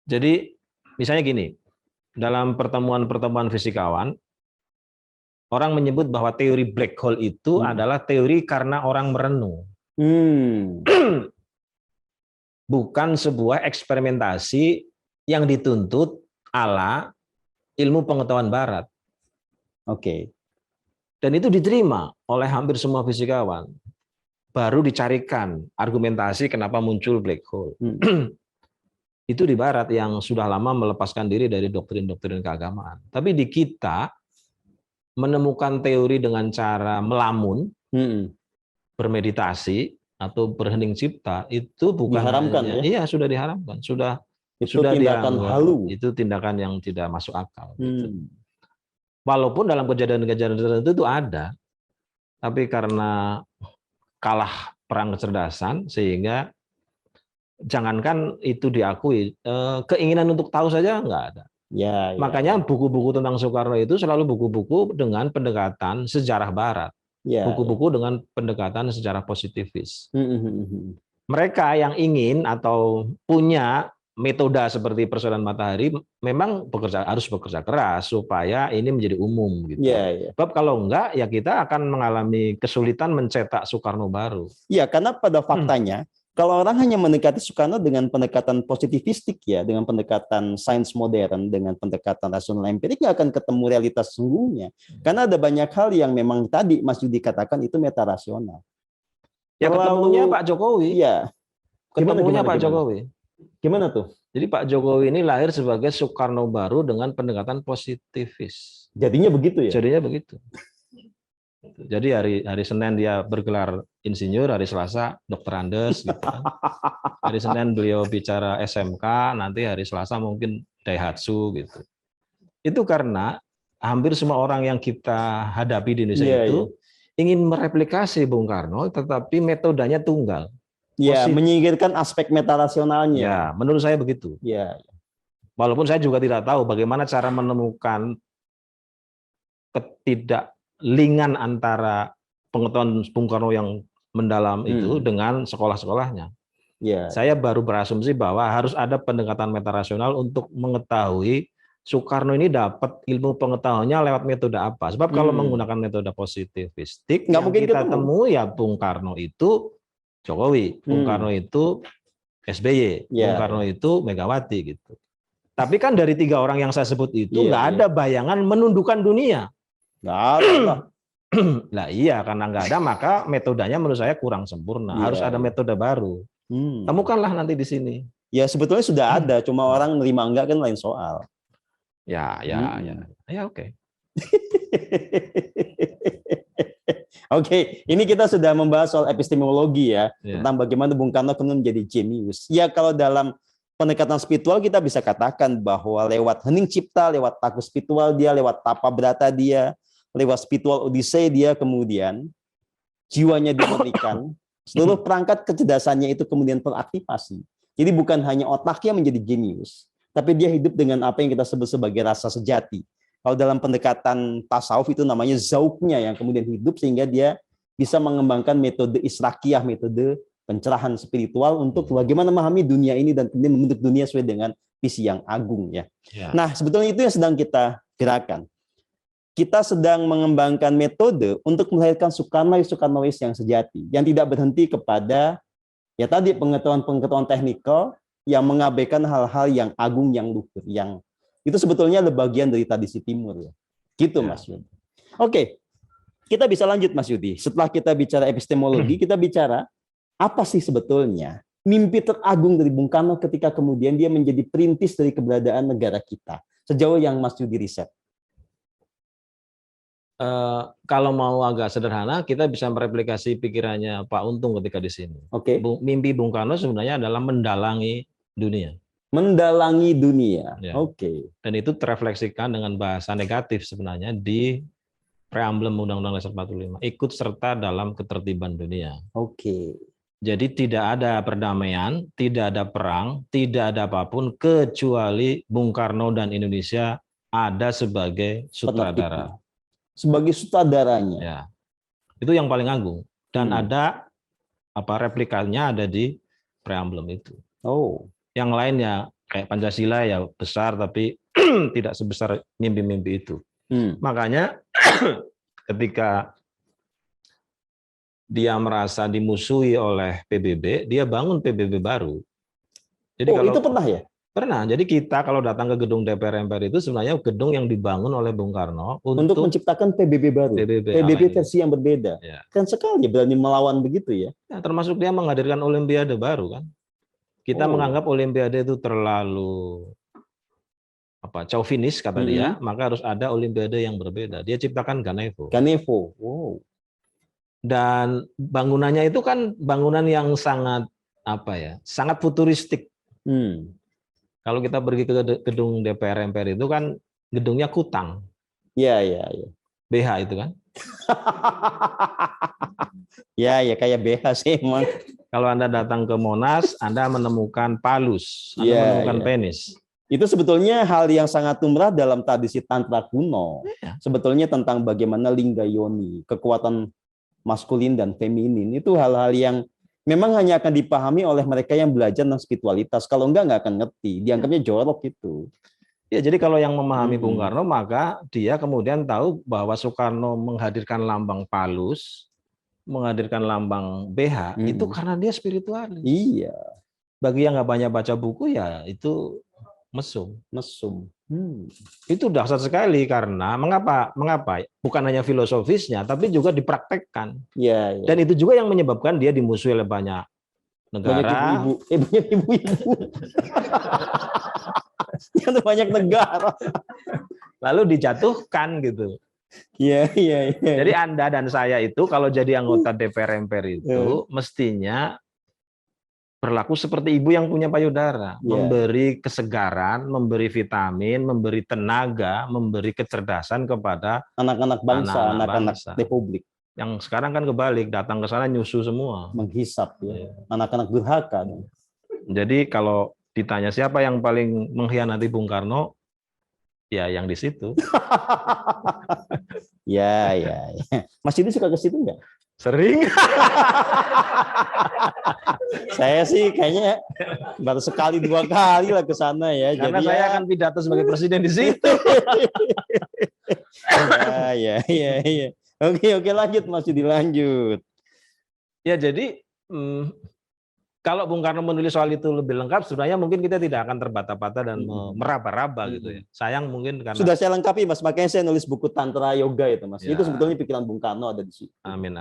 Jadi misalnya gini, dalam pertemuan-pertemuan fisikawan, orang menyebut bahwa teori black hole itu adalah teori karena orang merenung. Bukan sebuah eksperimentasi yang dituntut ala ilmu pengetahuan barat. Oke. Dan itu diterima oleh hampir semua fisikawan. Baru dicarikan argumentasi kenapa muncul black hole. Itu di barat yang sudah lama melepaskan diri dari doktrin-doktrin keagamaan. Tapi di kita menemukan teori dengan cara melamun, bermeditasi atau berhening cipta itu bukan diharamkan, hanya, ya? Iya, sudah diharamkan, sudah tindakan halu. Itu tindakan yang tidak masuk akal. Gitu. Walaupun dalam kejadian-kejadian tertentu itu ada, tapi karena kalah perang kecerdasan sehingga jangankan itu diakui, keinginan untuk tahu saja nggak ada. Ya. Makanya buku-buku tentang Soekarno itu selalu buku-buku dengan pendekatan sejarah barat. Buku-buku dengan pendekatan sejarah positivis. Mereka yang ingin atau punya metode seperti persoalan matahari memang harus bekerja keras supaya ini menjadi umum gitu. Sebab kalau enggak ya kita akan mengalami kesulitan mencetak Soekarno baru. Iya, karena pada faktanya kalau orang hanya mendekati Soekarno dengan pendekatan positivistik ya, dengan pendekatan sains modern, dengan pendekatan rasional empirik, nggak akan ketemu realitas sesungguhnya. Karena ada banyak hal yang memang tadi Mas Yudi katakan itu metarasional. Ya ketemunya Pak Jokowi. Iya. Ketemunya Pak Jokowi. Gimana tuh? Jadi Pak Jokowi ini lahir sebagai Soekarno baru dengan pendekatan positivis. Jadinya begitu ya? Jadinya begitu. gitu. Jadi hari Senin dia bergelar insinyur, hari Selasa dokter Andes gitu kan. Hari Senin beliau bicara SMK, nanti hari Selasa mungkin Daihatsu gitu. Itu karena hampir semua orang yang kita hadapi di Indonesia Iya, itu iya. ingin mereplikasi Bung Karno, tetapi metodenya tunggal. Ya, Positif. menyingkirkan aspek metarasionalnya. Ya, menurut saya begitu. Ya, Walaupun saya juga tidak tahu bagaimana cara menemukan ketidaklingan antara pengetahuan Bung Karno yang mendalam itu dengan sekolah-sekolahnya. ya. Saya baru berasumsi bahwa harus ada pendekatan metarasional untuk mengetahui Soekarno ini dapat ilmu pengetahuannya lewat metode apa. Sebab kalau menggunakan metode positivistik, Nggak yang mungkin kita ketemu. temui ya Bung Karno itu Jokowi, Bung Karno itu SBY, Bung Ya, Karno itu Megawati gitu. Tapi kan dari 3 orang yang saya sebut itu Iya, nggak iya. ada bayangan menundukkan dunia. Nggak ada lah. Nah iya, karena nggak ada maka metodenya menurut saya kurang sempurna. Iya, Harus ada iya. metode baru. Temukanlah nanti di sini. Ya sebetulnya sudah ada, cuma orang nerima enggak kan lain soal. Ya, oke. Oke, ini kita sudah membahas soal epistemologi ya, Ya. tentang bagaimana Bung Karno kemudian menjadi jenius. Ya kalau dalam pendekatan spiritual kita bisa katakan bahwa lewat hening cipta, lewat taku spiritual dia, lewat tapa berata dia, lewat spiritual odyssey dia kemudian jiwanya diberikan, seluruh perangkat kecerdasannya itu kemudian teraktivasi. Jadi bukan hanya otaknya menjadi jenius, tapi dia hidup dengan apa yang kita sebut sebagai rasa sejati. Kalau dalam pendekatan tasawuf itu namanya zauknya yang kemudian hidup sehingga dia bisa mengembangkan metode israkiyah, metode pencerahan spiritual untuk bagaimana memahami dunia ini dan kemudian membentuk dunia sesuai dengan visi yang agung ya. Nah, sebetulnya itu yang sedang kita gerakan. Kita sedang mengembangkan metode untuk melahirkan Soekarnois yang sejati, yang tidak berhenti kepada ya tadi pengetahuan teknikal yang mengabaikan hal-hal yang agung, yang luhur, yang itu sebetulnya bagian dari tradisi timur ya. Gitu Mas Yudi. Oke. Kita bisa lanjut Mas Yudi. Setelah kita bicara epistemologi, kita bicara apa sih sebetulnya mimpi teragung dari Bung Karno ketika kemudian dia menjadi perintis dari keberadaan negara kita. Sejauh yang Mas Yudi riset. Kalau mau agak sederhana, kita bisa mereplikasi pikirannya Pak Untung ketika di sini. Oke. Mimpi Bung Karno sebenarnya adalah mendalangi dunia. Mendalangi dunia. Ya. Oke. Dan itu terefleksikan dengan bahasa negatif sebenarnya di preambulum Undang-Undang Dasar 45. Ikut serta dalam ketertiban dunia. Oke. Jadi tidak ada perdamaian, tidak ada perang, tidak ada apapun kecuali Bung Karno dan Indonesia ada sebagai sutradara. Sebagai sutradaranya. Ya. Itu yang paling agung. Dan ada replikanya ada di preambulum itu. Oh. Yang lain ya kayak Pancasila ya besar tapi tidak sebesar mimpi-mimpi itu. Makanya ketika dia merasa dimusuhi oleh PBB, dia bangun PBB baru. Jadi itu pernah ya? Pernah. Jadi kita kalau datang ke gedung DPR MPR itu sebenarnya gedung yang dibangun oleh Bung Karno untuk menciptakan PBB baru. PBB versi yang berbeda. Ya. Kan sekali berani melawan begitu ya. Ya. Termasuk dia menghadirkan Olimpiade baru kan. Kita menganggap Olimpiade itu terlalu chauvinis kata dia, maka harus ada Olimpiade yang berbeda. Dia ciptakan Ganevo. Wow. Dan bangunannya itu kan bangunan yang sangat sangat futuristik. Kalau kita pergi ke gedung DPR MPR itu kan gedungnya kutang. Iya. BH itu kan. Ya kayak BH sih emang. Kalau Anda datang ke Monas, Anda menemukan palus, Anda menemukan penis. Itu sebetulnya hal yang sangat lumrah dalam tradisi Tantra kuno. Sebetulnya tentang bagaimana lingga yoni, kekuatan maskulin dan feminin, itu hal-hal yang memang hanya akan dipahami oleh mereka yang belajar tentang spiritualitas. Kalau nggak akan ngerti. Dianggapnya jorok itu. Ya, jadi kalau yang memahami Bung Karno, maka dia kemudian tahu bahwa Soekarno menghadirkan lambang palus, menghadirkan lambang BH, itu karena dia spiritualis. Iya. Bagi yang nggak banyak baca buku, ya itu mesum. Itu dahsyat sekali karena mengapa? Bukan hanya filosofisnya, tapi juga dipraktekkan. Ya. Dan itu juga yang menyebabkan dia dimusuhi oleh banyak negara. Banyak ibu-ibu. Banyak negara. Lalu dijatuhkan gitu. Iya, iya, iya. Jadi Anda dan saya itu kalau jadi anggota DPR MPR itu mestinya berlaku seperti ibu yang punya payudara, memberi kesegaran, memberi vitamin, memberi tenaga, memberi kecerdasan kepada anak-anak bangsa, anak-anak republik. Yang sekarang kan kebalik, datang ke sana nyusu semua. Menghisap ya. Anak-anak durhaka. Jadi kalau ditanya siapa yang paling mengkhianati Bung Karno, ya yang di situ. Ya. Mas Yudi suka ke situ nggak? Sering. Saya sih kayaknya baru sekali 2 kali lah ke sana ya. Karena jadi saya akan pidato sebagai presiden di situ. Ya. Oke, lanjut Mas Yudi, lanjut. Ya, jadi kalau Bung Karno menulis soal itu lebih lengkap, sebenarnya mungkin kita tidak akan terbata-bata dan meraba-raba gitu ya. Sayang mungkin karena sudah saya lengkapi Mas, makanya saya nulis buku Tantra Yoga itu Mas. Ya. Itu sebetulnya pikiran Bung Karno ada di situ. Amin.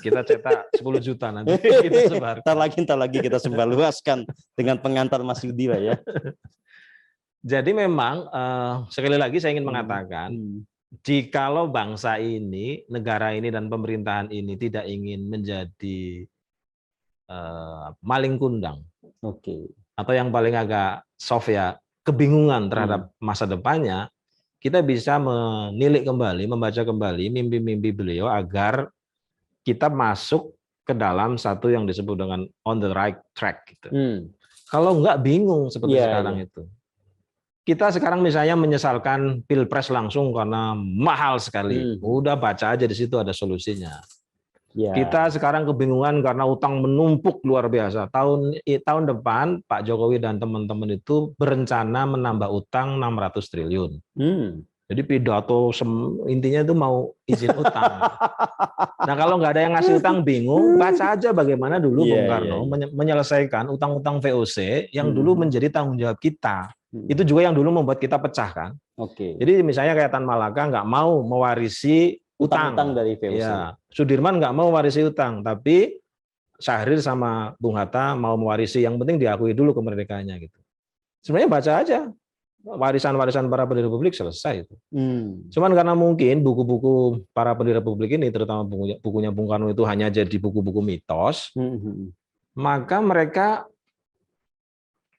Kita cetak 10 juta nanti kita sebar. Ntar lagi kita sebar luaskan dengan pengantar Mas Yudi lah ya. Jadi memang sekali lagi saya ingin mengatakan, jikalau bangsa ini, negara ini dan pemerintahan ini tidak ingin menjadi maling kundang, atau yang paling agak soft ya, kebingungan terhadap masa depannya, kita bisa menilik kembali, membaca kembali mimpi-mimpi beliau agar kita masuk ke dalam satu yang disebut dengan on the right track. Gitu. Kalau enggak bingung seperti sekarang itu. Kita sekarang misalnya menyesalkan pilpres langsung karena mahal sekali. Udah baca aja di situ ada solusinya. Kita sekarang kebingungan karena utang menumpuk luar biasa. Tahun depan Pak Jokowi dan teman-teman itu berencana menambah utang 600 triliun. Jadi pidato intinya itu mau izin utang. Nah kalau nggak ada yang ngasih utang bingung, baca aja bagaimana dulu Bung Karno menyelesaikan utang-utang VOC yang dulu menjadi tanggung jawab kita. Itu juga yang dulu membuat kita pecah kan. Jadi misalnya kayak Tan Malaka nggak mau mewarisi utang dari VOC. Ya, Sudirman nggak mau mewarisi utang, tapi Syahrir sama Bung Hatta mau mewarisi. Yang penting diakui dulu kemerdekaannya gitu. Sebenarnya baca aja warisan-warisan para pendiri republik selesai itu. Cuman karena mungkin buku-buku para pendiri republik ini, terutama bukunya Bung Karno itu hanya jadi buku-buku mitos, maka mereka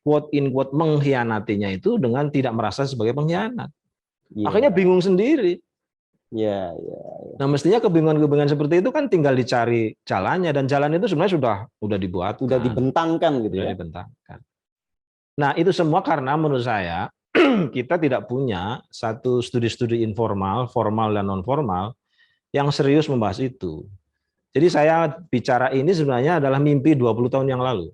quote in quote mengkhianatinya itu dengan tidak merasa sebagai pengkhianat. Akhirnya bingung sendiri. Nah mestinya kebingungan-kebingungan seperti itu kan tinggal dicari jalannya, dan jalan itu sebenarnya sudah dibuat, sudah dibentangkan gitu ya. Dibentangkan. Nah itu semua karena menurut saya kita tidak punya satu studi-studi informal, formal dan non formal yang serius membahas itu. Jadi saya bicara ini sebenarnya adalah mimpi 20 tahun yang lalu.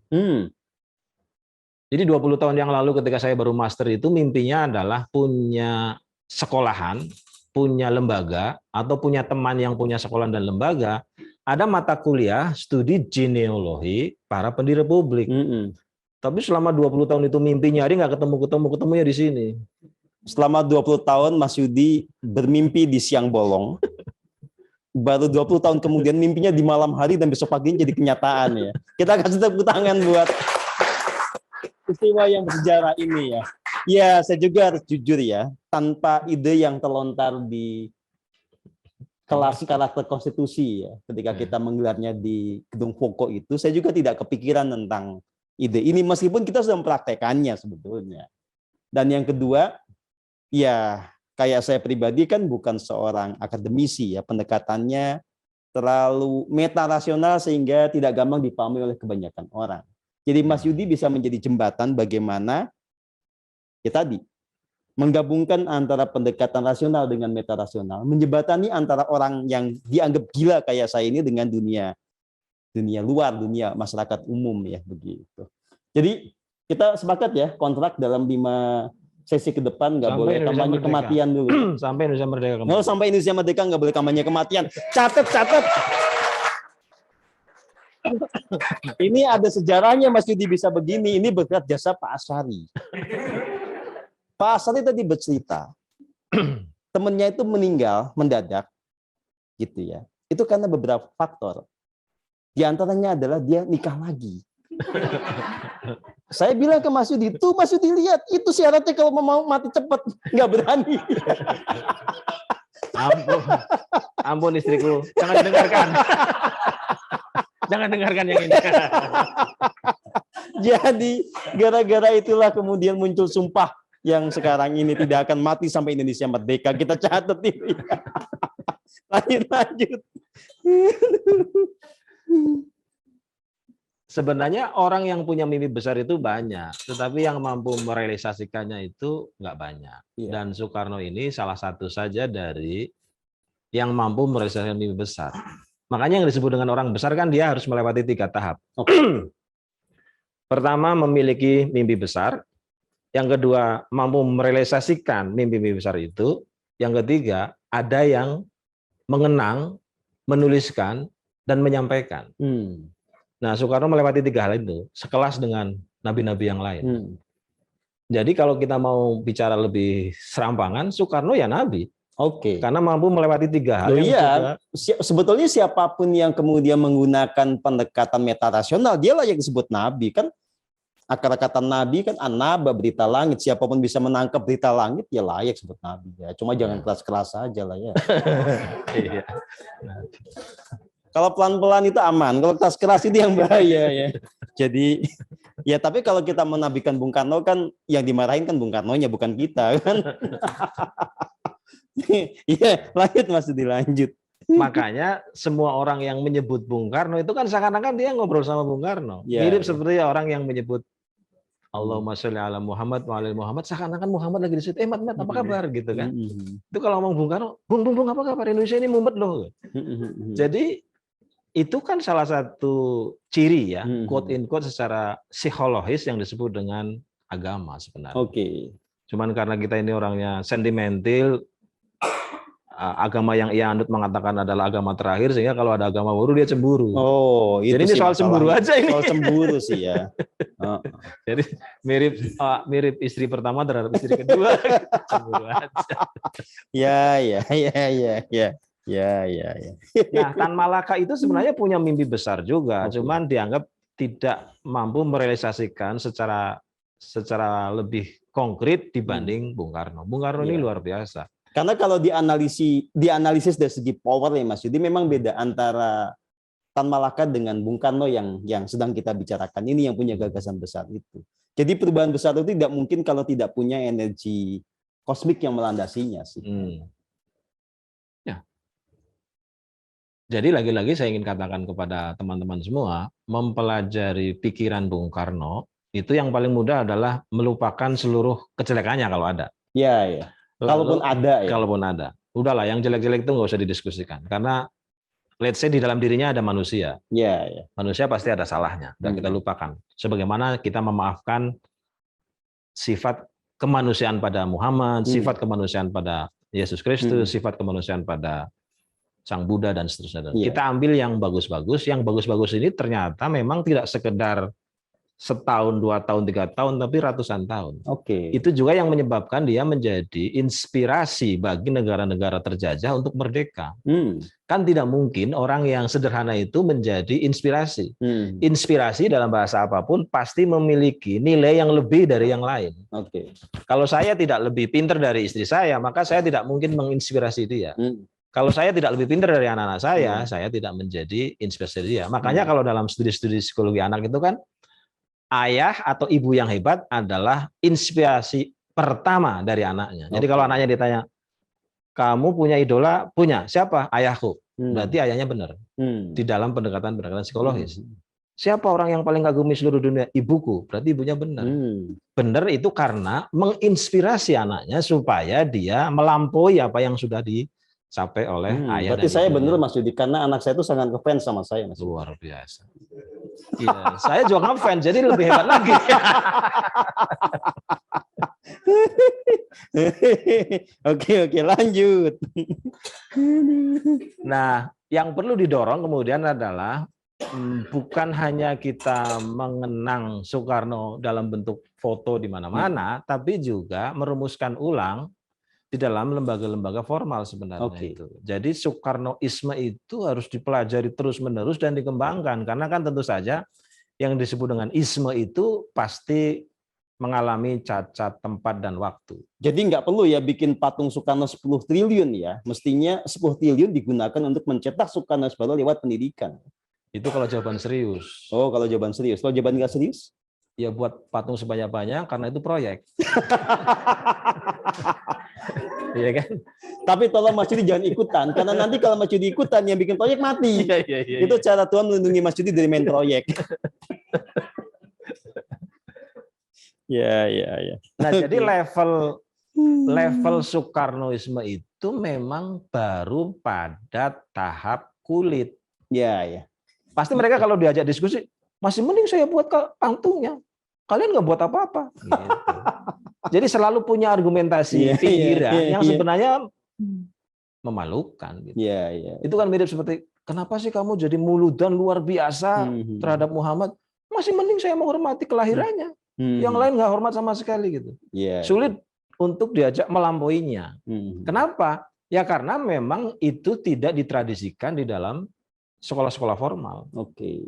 Jadi 20 tahun yang lalu ketika saya baru master itu mimpinya adalah punya sekolahan, punya lembaga, atau punya teman yang punya sekolah dan lembaga, ada mata kuliah studi genealogi para pendiri republik. Tapi selama 20 tahun itu mimpi nyari nggak ketemunya di sini. Selama 20 tahun Mas Yudi bermimpi di siang bolong. Baru 20 tahun kemudian mimpinya di malam hari dan besok paginya jadi kenyataan ya. Kita kasih tepuk tangan buat peristiwa yang bersejarah ini ya. Ya, saya juga harus jujur ya, tanpa ide yang terlontar di kelas karakter konstitusi ya, ketika kita menggelarnya di Gedung Foko itu, saya juga tidak kepikiran tentang ide ini, meskipun kita sudah mempraktekannya sebetulnya. Dan yang kedua, ya kayak saya pribadi kan bukan seorang akademisi ya, pendekatannya terlalu meta rasional sehingga tidak gampang dipahami oleh kebanyakan orang. Jadi Mas Yudi bisa menjadi jembatan bagaimana ya tadi menggabungkan antara pendekatan rasional dengan meta rasional, menjembatani antara orang yang dianggap gila kayak saya ini dengan dunia luar, dunia masyarakat umum ya begitu. Jadi kita sepakat ya, kontrak dalam 5 sesi ke depan nggak boleh kampanye kematian dulu. Sampai Indonesia merdeka. Sampai Indonesia merdeka nggak boleh kampanye kematian. Catat. Ini ada sejarahnya Mas Yudi bisa begini. Ini berkat jasa Pak Asyari. Pak Asyari tadi bercerita, temennya itu meninggal mendadak, gitu ya. Itu karena beberapa faktor. Di antaranya adalah dia nikah lagi. Saya bilang ke Mas Yudi, tuh Mas Yudi lihat, itu syaratnya kalau mau mati cepat, nggak berani. Ampun, ampun istriku, jangan dengarkan. Jangan dengarkan yang ini. Jadi gara-gara itulah kemudian muncul sumpah yang sekarang ini tidak akan mati sampai Indonesia merdeka. Kita catat ini. Lanjut. Sebenarnya orang yang punya mimpi besar itu banyak, tetapi yang mampu merealisasikannya itu nggak banyak. Iya. Dan Soekarno ini salah satu saja dari yang mampu merealisasikan mimpi besar. Makanya yang disebut dengan orang besar kan dia harus melewati 3 tahap. Pertama, memiliki mimpi besar. Yang kedua, mampu merealisasikan mimpi-mimpi besar itu. Yang ketiga, ada yang mengenang, menuliskan, dan menyampaikan. Nah, Soekarno melewati 3 hal itu, sekelas dengan nabi-nabi yang lain. Jadi kalau kita mau bicara lebih serampangan, Soekarno ya nabi. Oke. Karena mampu melewati 3 hal. Loh iya, sebetulnya siapapun yang kemudian menggunakan pendekatan metarasional, dialah yang disebut nabi. Kan akar kata nabi kan anaba, berita langit. Siapapun bisa menangkap berita langit, ya layak sebut nabi. Ya. Cuma jangan keras-keras aja lah ya. Iya. Kalau pelan-pelan itu aman, kalau keras-keras itu yang bahaya ya. Jadi ya tapi kalau kita menabikan Bung Karno kan yang dimarahin kan Bung Karnonya bukan kita kan. Iya, lanjut Mas Dudi, lanjut. Makanya semua orang yang menyebut Bung Karno itu kan seakan-akan dia ngobrol sama Bung Karno. Ya, Mirip ya. Seperti orang yang menyebut Allahumma sholli ala Muhammad wa ala Muhammad, seakan-akan Muhammad lagi di situ. Mat, apa kabar gitu kan. Itu kalau ngomong Bung Karno, Bung apa kabar, Indonesia ini mumet loh. Jadi itu kan salah satu ciri ya, quote in quote secara psikologis yang disebut dengan agama sebenarnya. Oke. Cuman karena kita ini orangnya sentimental, agama yang ia anut mengatakan adalah agama terakhir, sehingga kalau ada agama baru dia cemburu. Oh, itu jadi ini soal cemburu aja ini. Soal cemburu sih ya. Jadi mirip istri pertama terhadap istri kedua, cemburu aja. Ya. Nah, Tan Malaka itu sebenarnya punya mimpi besar juga, cuman dianggap tidak mampu merealisasikan secara lebih konkret dibanding Bung Karno. Bung Karno ini luar biasa. Karena kalau dianalisis dari segi power ya Mas Yudi, memang beda antara Tan Malaka dengan Bung Karno yang sedang kita bicarakan ini, yang punya gagasan besar itu. Jadi perubahan besar itu tidak mungkin kalau tidak punya energi kosmik yang melandasinya sih. Ya. Jadi lagi-lagi saya ingin katakan kepada teman-teman semua, mempelajari pikiran Bung Karno itu yang paling mudah adalah melupakan seluruh kejelekannya kalau ada. Iya. Kalaupun ada ya. Kalaupun ada. Udahlah, yang jelek-jelek itu nggak usah didiskusikan. Karena let's say di dalam dirinya ada manusia. Iya. Manusia pasti ada salahnya. Dan kita lupakan. Sebagaimana kita memaafkan sifat kemanusiaan pada Muhammad, sifat kemanusiaan pada Yesus Kristus, sifat kemanusiaan pada Sang Buddha, dan seterusnya. Kita ambil yang bagus-bagus. Yang bagus-bagus ini ternyata memang tidak sekedar setahun, 2 tahun, 3 tahun, tapi ratusan tahun. Oke. Itu juga yang menyebabkan dia menjadi inspirasi bagi negara-negara terjajah untuk merdeka. Kan tidak mungkin orang yang sederhana itu menjadi inspirasi. Inspirasi dalam bahasa apapun pasti memiliki nilai yang lebih dari yang lain. Oke. Kalau saya tidak lebih pintar dari istri saya, maka saya tidak mungkin menginspirasi dia. Kalau saya tidak lebih pintar dari anak-anak saya tidak menjadi inspirasi dia. Makanya kalau dalam studi-studi psikologi anak itu kan, ayah atau ibu yang hebat adalah inspirasi pertama dari anaknya. Jadi kalau anaknya ditanya, kamu punya idola? Punya. Siapa? Ayahku. Berarti ayahnya benar. Di dalam pendekatan psikologis. Siapa orang yang paling kagumi seluruh dunia? Ibuku. Berarti ibunya benar. Benar itu karena menginspirasi anaknya supaya dia melampaui apa yang sudah dicapai oleh ayah. Berarti saya benar Mas Yudi, karena anak saya itu sangat ngefans sama saya Mas Yudi. Luar biasa. Iya, saya juga ngefans, jadi lebih hebat lagi. Oke, lanjut. Nah, yang perlu didorong kemudian adalah bukan hanya kita mengenang Soekarno dalam bentuk foto di mana-mana, tapi juga merumuskan ulang di dalam lembaga-lembaga formal sebenarnya itu. Jadi Soekarnoisme itu harus dipelajari terus-menerus dan dikembangkan, karena kan tentu saja yang disebut dengan isme itu pasti mengalami cacat tempat dan waktu. Jadi nggak perlu ya bikin patung Soekarno 10 triliun ya. Mestinya 10 triliun digunakan untuk mencetak Soekarno baru lewat pendidikan. Itu kalau jawaban serius. Oh, kalau jawaban serius. Kalau jawaban nggak serius? Ya buat patung sebanyak-banyak karena itu proyek. Iya kan? Tapi tolong Mas Yudi jangan ikutan. Karena nanti kalau Mas Yudi ikutan, yang bikin proyek mati. Iya. Itu cara Tuhan melindungi Mas Yudi dari main proyek. Ya. Nah, jadi level Soekarnoisme itu memang baru pada tahap kulit. Ya. Pasti mereka kalau diajak diskusi, masih mending saya buat pantungnya. Kalian nggak buat apa-apa. Gitu. Jadi selalu punya argumentasi pinggiran yang sebenarnya memalukan. Gitu. Iya. Itu kan mirip seperti, kenapa sih kamu jadi muludan luar biasa terhadap Muhammad? Masih mending saya menghormati kelahirannya. Yang lain nggak hormat sama sekali gitu. Sulit untuk diajak melampauinya. Kenapa? Ya karena memang itu tidak ditradisikan di dalam sekolah-sekolah formal. Oke.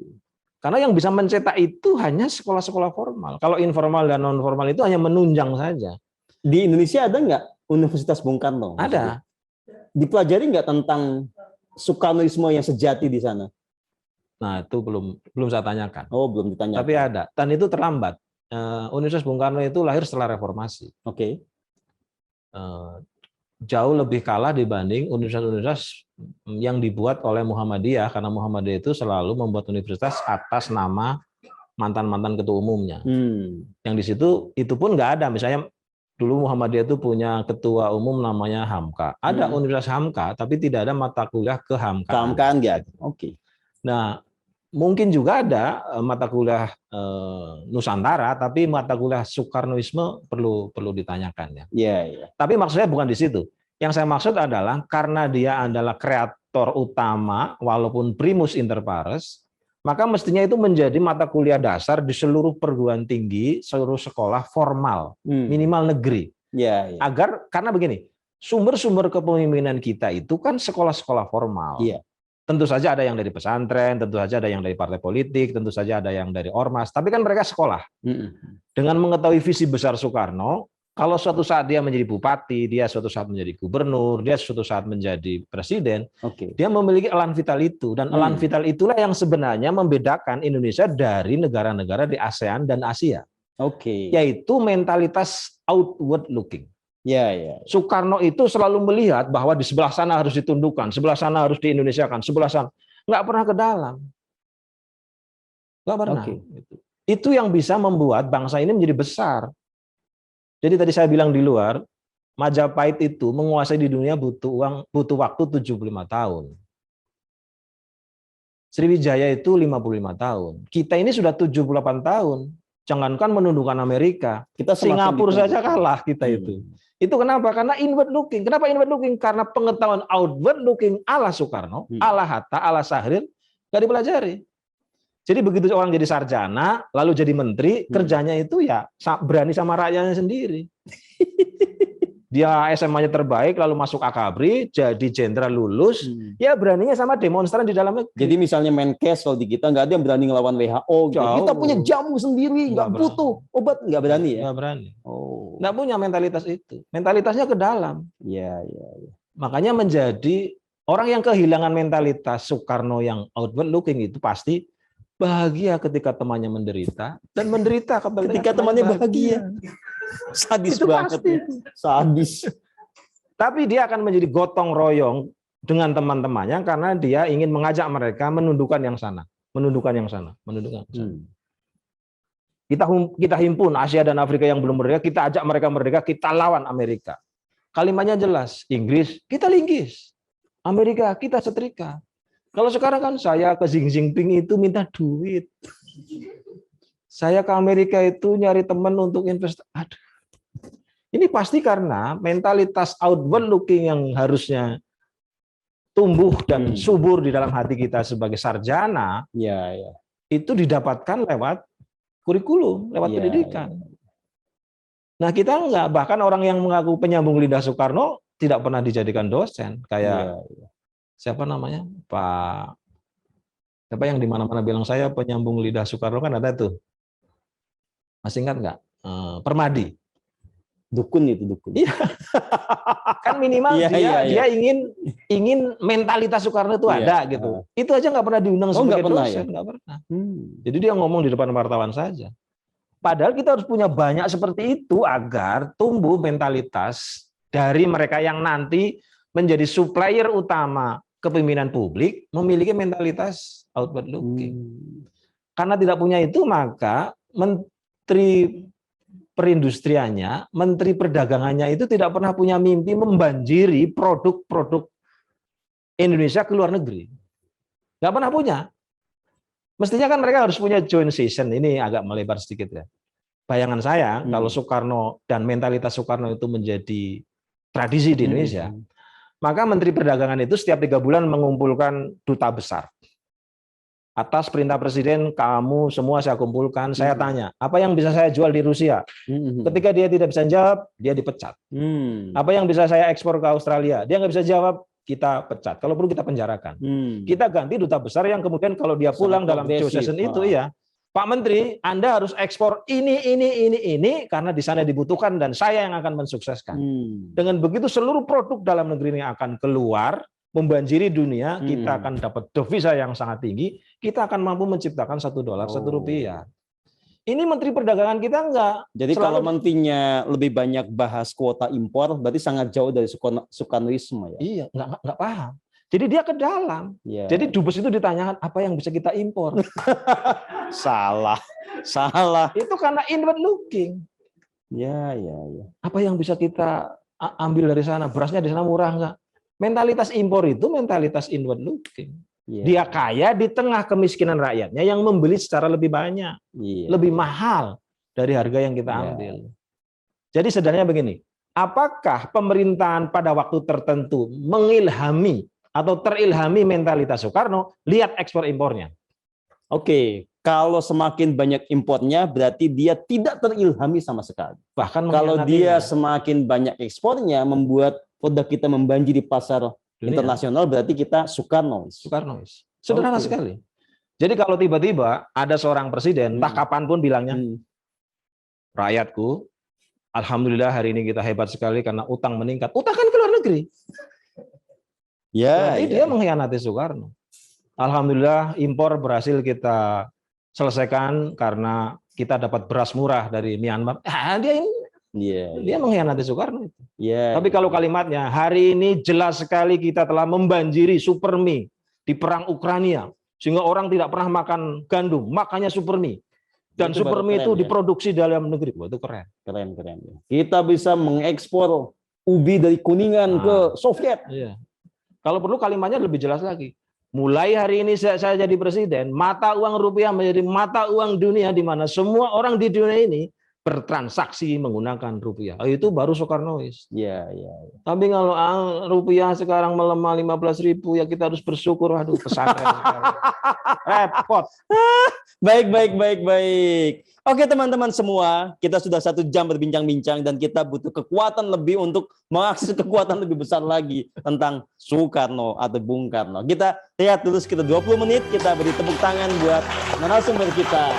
Karena yang bisa mencetak itu hanya sekolah-sekolah formal. Kalau informal dan non formal itu hanya menunjang saja. Di Indonesia ada nggak Universitas Bung Karno? Ada. Dipelajari nggak tentang Soekarnoisme yang sejati di sana? Nah itu belum saya tanyakan. Oh, belum ditanyakan. Tapi ada. Dan itu terlambat. Universitas Bung Karno itu lahir setelah reformasi. Oke. Jauh lebih kalah dibanding universitas-universitas yang dibuat oleh Muhammadiyah, karena Muhammadiyah itu selalu membuat universitas atas nama mantan-mantan ketua umumnya. Yang di situ itu pun nggak ada. Misalnya dulu Muhammadiyah itu punya ketua umum namanya Hamka. Ada Universitas Hamka, tapi tidak ada mata kuliah ke Hamka. Hamkaan nggak ada. Oke. Nah, mungkin juga ada mata kuliah Nusantara, tapi mata kuliah Soekarnoisme perlu ditanyakan ya. Iya. Tapi maksudnya bukan di situ. Yang saya maksud adalah karena dia adalah kreator utama, walaupun primus inter pares, maka mestinya itu menjadi mata kuliah dasar di seluruh perguruan tinggi, seluruh sekolah formal, minimal negeri. Iya. Agar karena begini, sumber-sumber kepemimpinan kita itu kan sekolah-sekolah formal. Iya. Tentu saja ada yang dari pesantren, tentu saja ada yang dari partai politik, tentu saja ada yang dari ormas, tapi kan mereka sekolah. Dengan mengetahui visi besar Soekarno, kalau suatu saat dia menjadi bupati, dia suatu saat menjadi gubernur, dia suatu saat menjadi presiden, dia memiliki elan vital itu. Dan elan vital itulah yang sebenarnya membedakan Indonesia dari negara-negara di ASEAN dan Asia. Yaitu mentalitas outward looking. Ya. Soekarno itu selalu melihat bahwa di sebelah sana harus ditundukkan, sebelah sana harus diindonesiakan, sebelah sana. Nggak pernah ke dalam. Nggak pernah. Itu yang bisa membuat bangsa ini menjadi besar. Jadi tadi saya bilang di luar, Majapahit itu menguasai di dunia butuh waktu 75 tahun. Sriwijaya itu 55 tahun. Kita ini sudah 78 tahun. Jangankan menundukkan Amerika, kita Singapura saja kalah kita itu. Itu kenapa? Karena inward looking. Kenapa inward looking? Karena pengetahuan outward looking ala Soekarno, ala Hatta, ala Syahrir nggak dipelajari. Jadi begitu orang jadi sarjana, lalu jadi menteri, kerjanya itu ya berani sama rakyatnya sendiri. Dia SMA-nya terbaik, lalu masuk Akabri, jadi jenderal lulus, ya beraninya sama demonstran di dalam negeri. Jadi misalnya Menkes kalau di kita nggak ada yang berani ngelawan WHO. Kita punya jamu sendiri, nggak butuh obat, nggak berani ya? Nggak berani. Nggak punya mentalitas itu. Mentalitasnya ke dalam. Iya. Makanya menjadi orang yang kehilangan mentalitas Soekarno yang outward looking itu pasti bahagia ketika temannya menderita dan menderita ketika temannya bahagia. Sadis itu banget ya. Sadis. Tapi dia akan menjadi gotong royong dengan teman-temannya karena dia ingin mengajak mereka menundukkan yang sana. Kita himpun Asia dan Afrika yang belum merdeka, kita ajak mereka merdeka, kita lawan Amerika. Kalimatnya jelas, Inggris kita linggis, Amerika kita setrika. Kalau sekarang kan saya ke Xi Jinping itu minta duit. Saya ke Amerika itu nyari teman untuk investasi. Aduh. Ini pasti karena mentalitas outward looking yang harusnya tumbuh dan subur di dalam hati kita sebagai sarjana, itu didapatkan lewat kurikulum, lewat pendidikan. Nah kita enggak, bahkan orang yang mengaku penyambung lidah Soekarno tidak pernah dijadikan dosen. Kayak siapa namanya? Siapa yang di mana-mana bilang saya penyambung lidah Soekarno kan ada tuh. Masih ingat nggak? Permadi. Dukun itu dukun. Iya. Kan minimal Iya, dia ingin mentalitas Soekarno itu ada gitu. Itu aja nggak pernah diundang sebagai dosen, nggak pernah. Jadi dia ngomong di depan wartawan saja. Padahal kita harus punya banyak seperti itu agar tumbuh mentalitas dari mereka yang nanti menjadi supplier utama kepemimpinan publik, memiliki mentalitas outward looking. Karena tidak punya itu, maka menteri perindustriannya, menteri perdagangannya itu tidak pernah punya mimpi membanjiri produk-produk Indonesia ke luar negeri. Nggak pernah punya. Mestinya kan mereka harus punya joint session. Ini agak melebar sedikit ya. Bayangan saya, kalau Soekarno dan mentalitas Soekarno itu menjadi tradisi di Indonesia, maka menteri perdagangan itu setiap 3 bulan mengumpulkan duta besar. Atas perintah presiden, kamu semua saya kumpulkan, saya tanya, apa yang bisa saya jual di Rusia? Ketika dia tidak bisa jawab, dia dipecat. Apa yang bisa saya ekspor ke Australia? Dia nggak bisa jawab, kita pecat. Kalau perlu kita penjarakan. Kita ganti duta besar yang kemudian kalau dia pulang dalam session itu, ya, Pak Menteri, Anda harus ekspor ini, karena di sana dibutuhkan dan saya yang akan mensukseskan. Dengan begitu seluruh produk dalam negeri ini akan keluar, membanjiri dunia, kita akan dapat devisa yang sangat tinggi, kita akan mampu menciptakan $1, $1. Ini Menteri Perdagangan kita enggak. Jadi kalau menterinya lebih banyak bahas kuota impor, berarti sangat jauh dari Soekarnoisme ya? Iya, enggak paham. Jadi dia ke dalam. Jadi dubes itu ditanyakan, apa yang bisa kita impor? Salah. Itu karena inward looking. Ya. Apa yang bisa kita ambil dari sana? Berasnya di sana murah enggak? Mentalitas impor itu mentalitas inward looking. Dia kaya di tengah kemiskinan rakyatnya yang membeli secara lebih banyak, lebih mahal dari harga yang kita ambil. Jadi sederhananya begini, apakah pemerintahan pada waktu tertentu mengilhami atau terilhami mentalitas Soekarno? Lihat ekspor impornya. Oke, kalau semakin banyak impornya berarti dia tidak terilhami sama sekali. Bahkan kalau dia semakin banyak ekspornya membuat produk kita membanjiri pasar internasional, berarti kita Soekarnois. Sederhana sekali. Jadi kalau tiba-tiba ada seorang presiden, entah kapanpun bilangnya, rakyatku, alhamdulillah hari ini kita hebat sekali karena utang meningkat. Utang kan ke luar negeri. Jadi dia mengkhianati Soekarno. Alhamdulillah impor berhasil kita selesaikan karena kita dapat beras murah dari Myanmar. Dia mengkhianati Soekarno itu. Tapi kalau kalimatnya, hari ini jelas sekali kita telah membanjiri Supermi di perang Ukraina, sehingga orang tidak pernah makan gandum, makanya Supermi. Dan Supermi itu diproduksi dalam negeri. Wah, itu keren. Keren. Kita bisa mengekspor ubi dari Kuningan ke Soviet. Kalau perlu kalimatnya lebih jelas lagi. Mulai hari ini saya jadi presiden, mata uang rupiah menjadi mata uang dunia, di mana semua orang di dunia ini bertransaksi menggunakan rupiah. Itu baru Soekarnois. Tapi kalau rupiah sekarang melemah 15.000, ya kita harus bersyukur. Aduh, pesantren sekarang. Repot. Baik. Oke teman-teman semua, kita sudah 1 jam berbincang-bincang dan kita butuh kekuatan lebih untuk mengakses kekuatan lebih besar lagi tentang Soekarno atau Bung Karno. Kita lihat dulu sekitar 20 menit, kita beri tepuk tangan buat narasumber kita.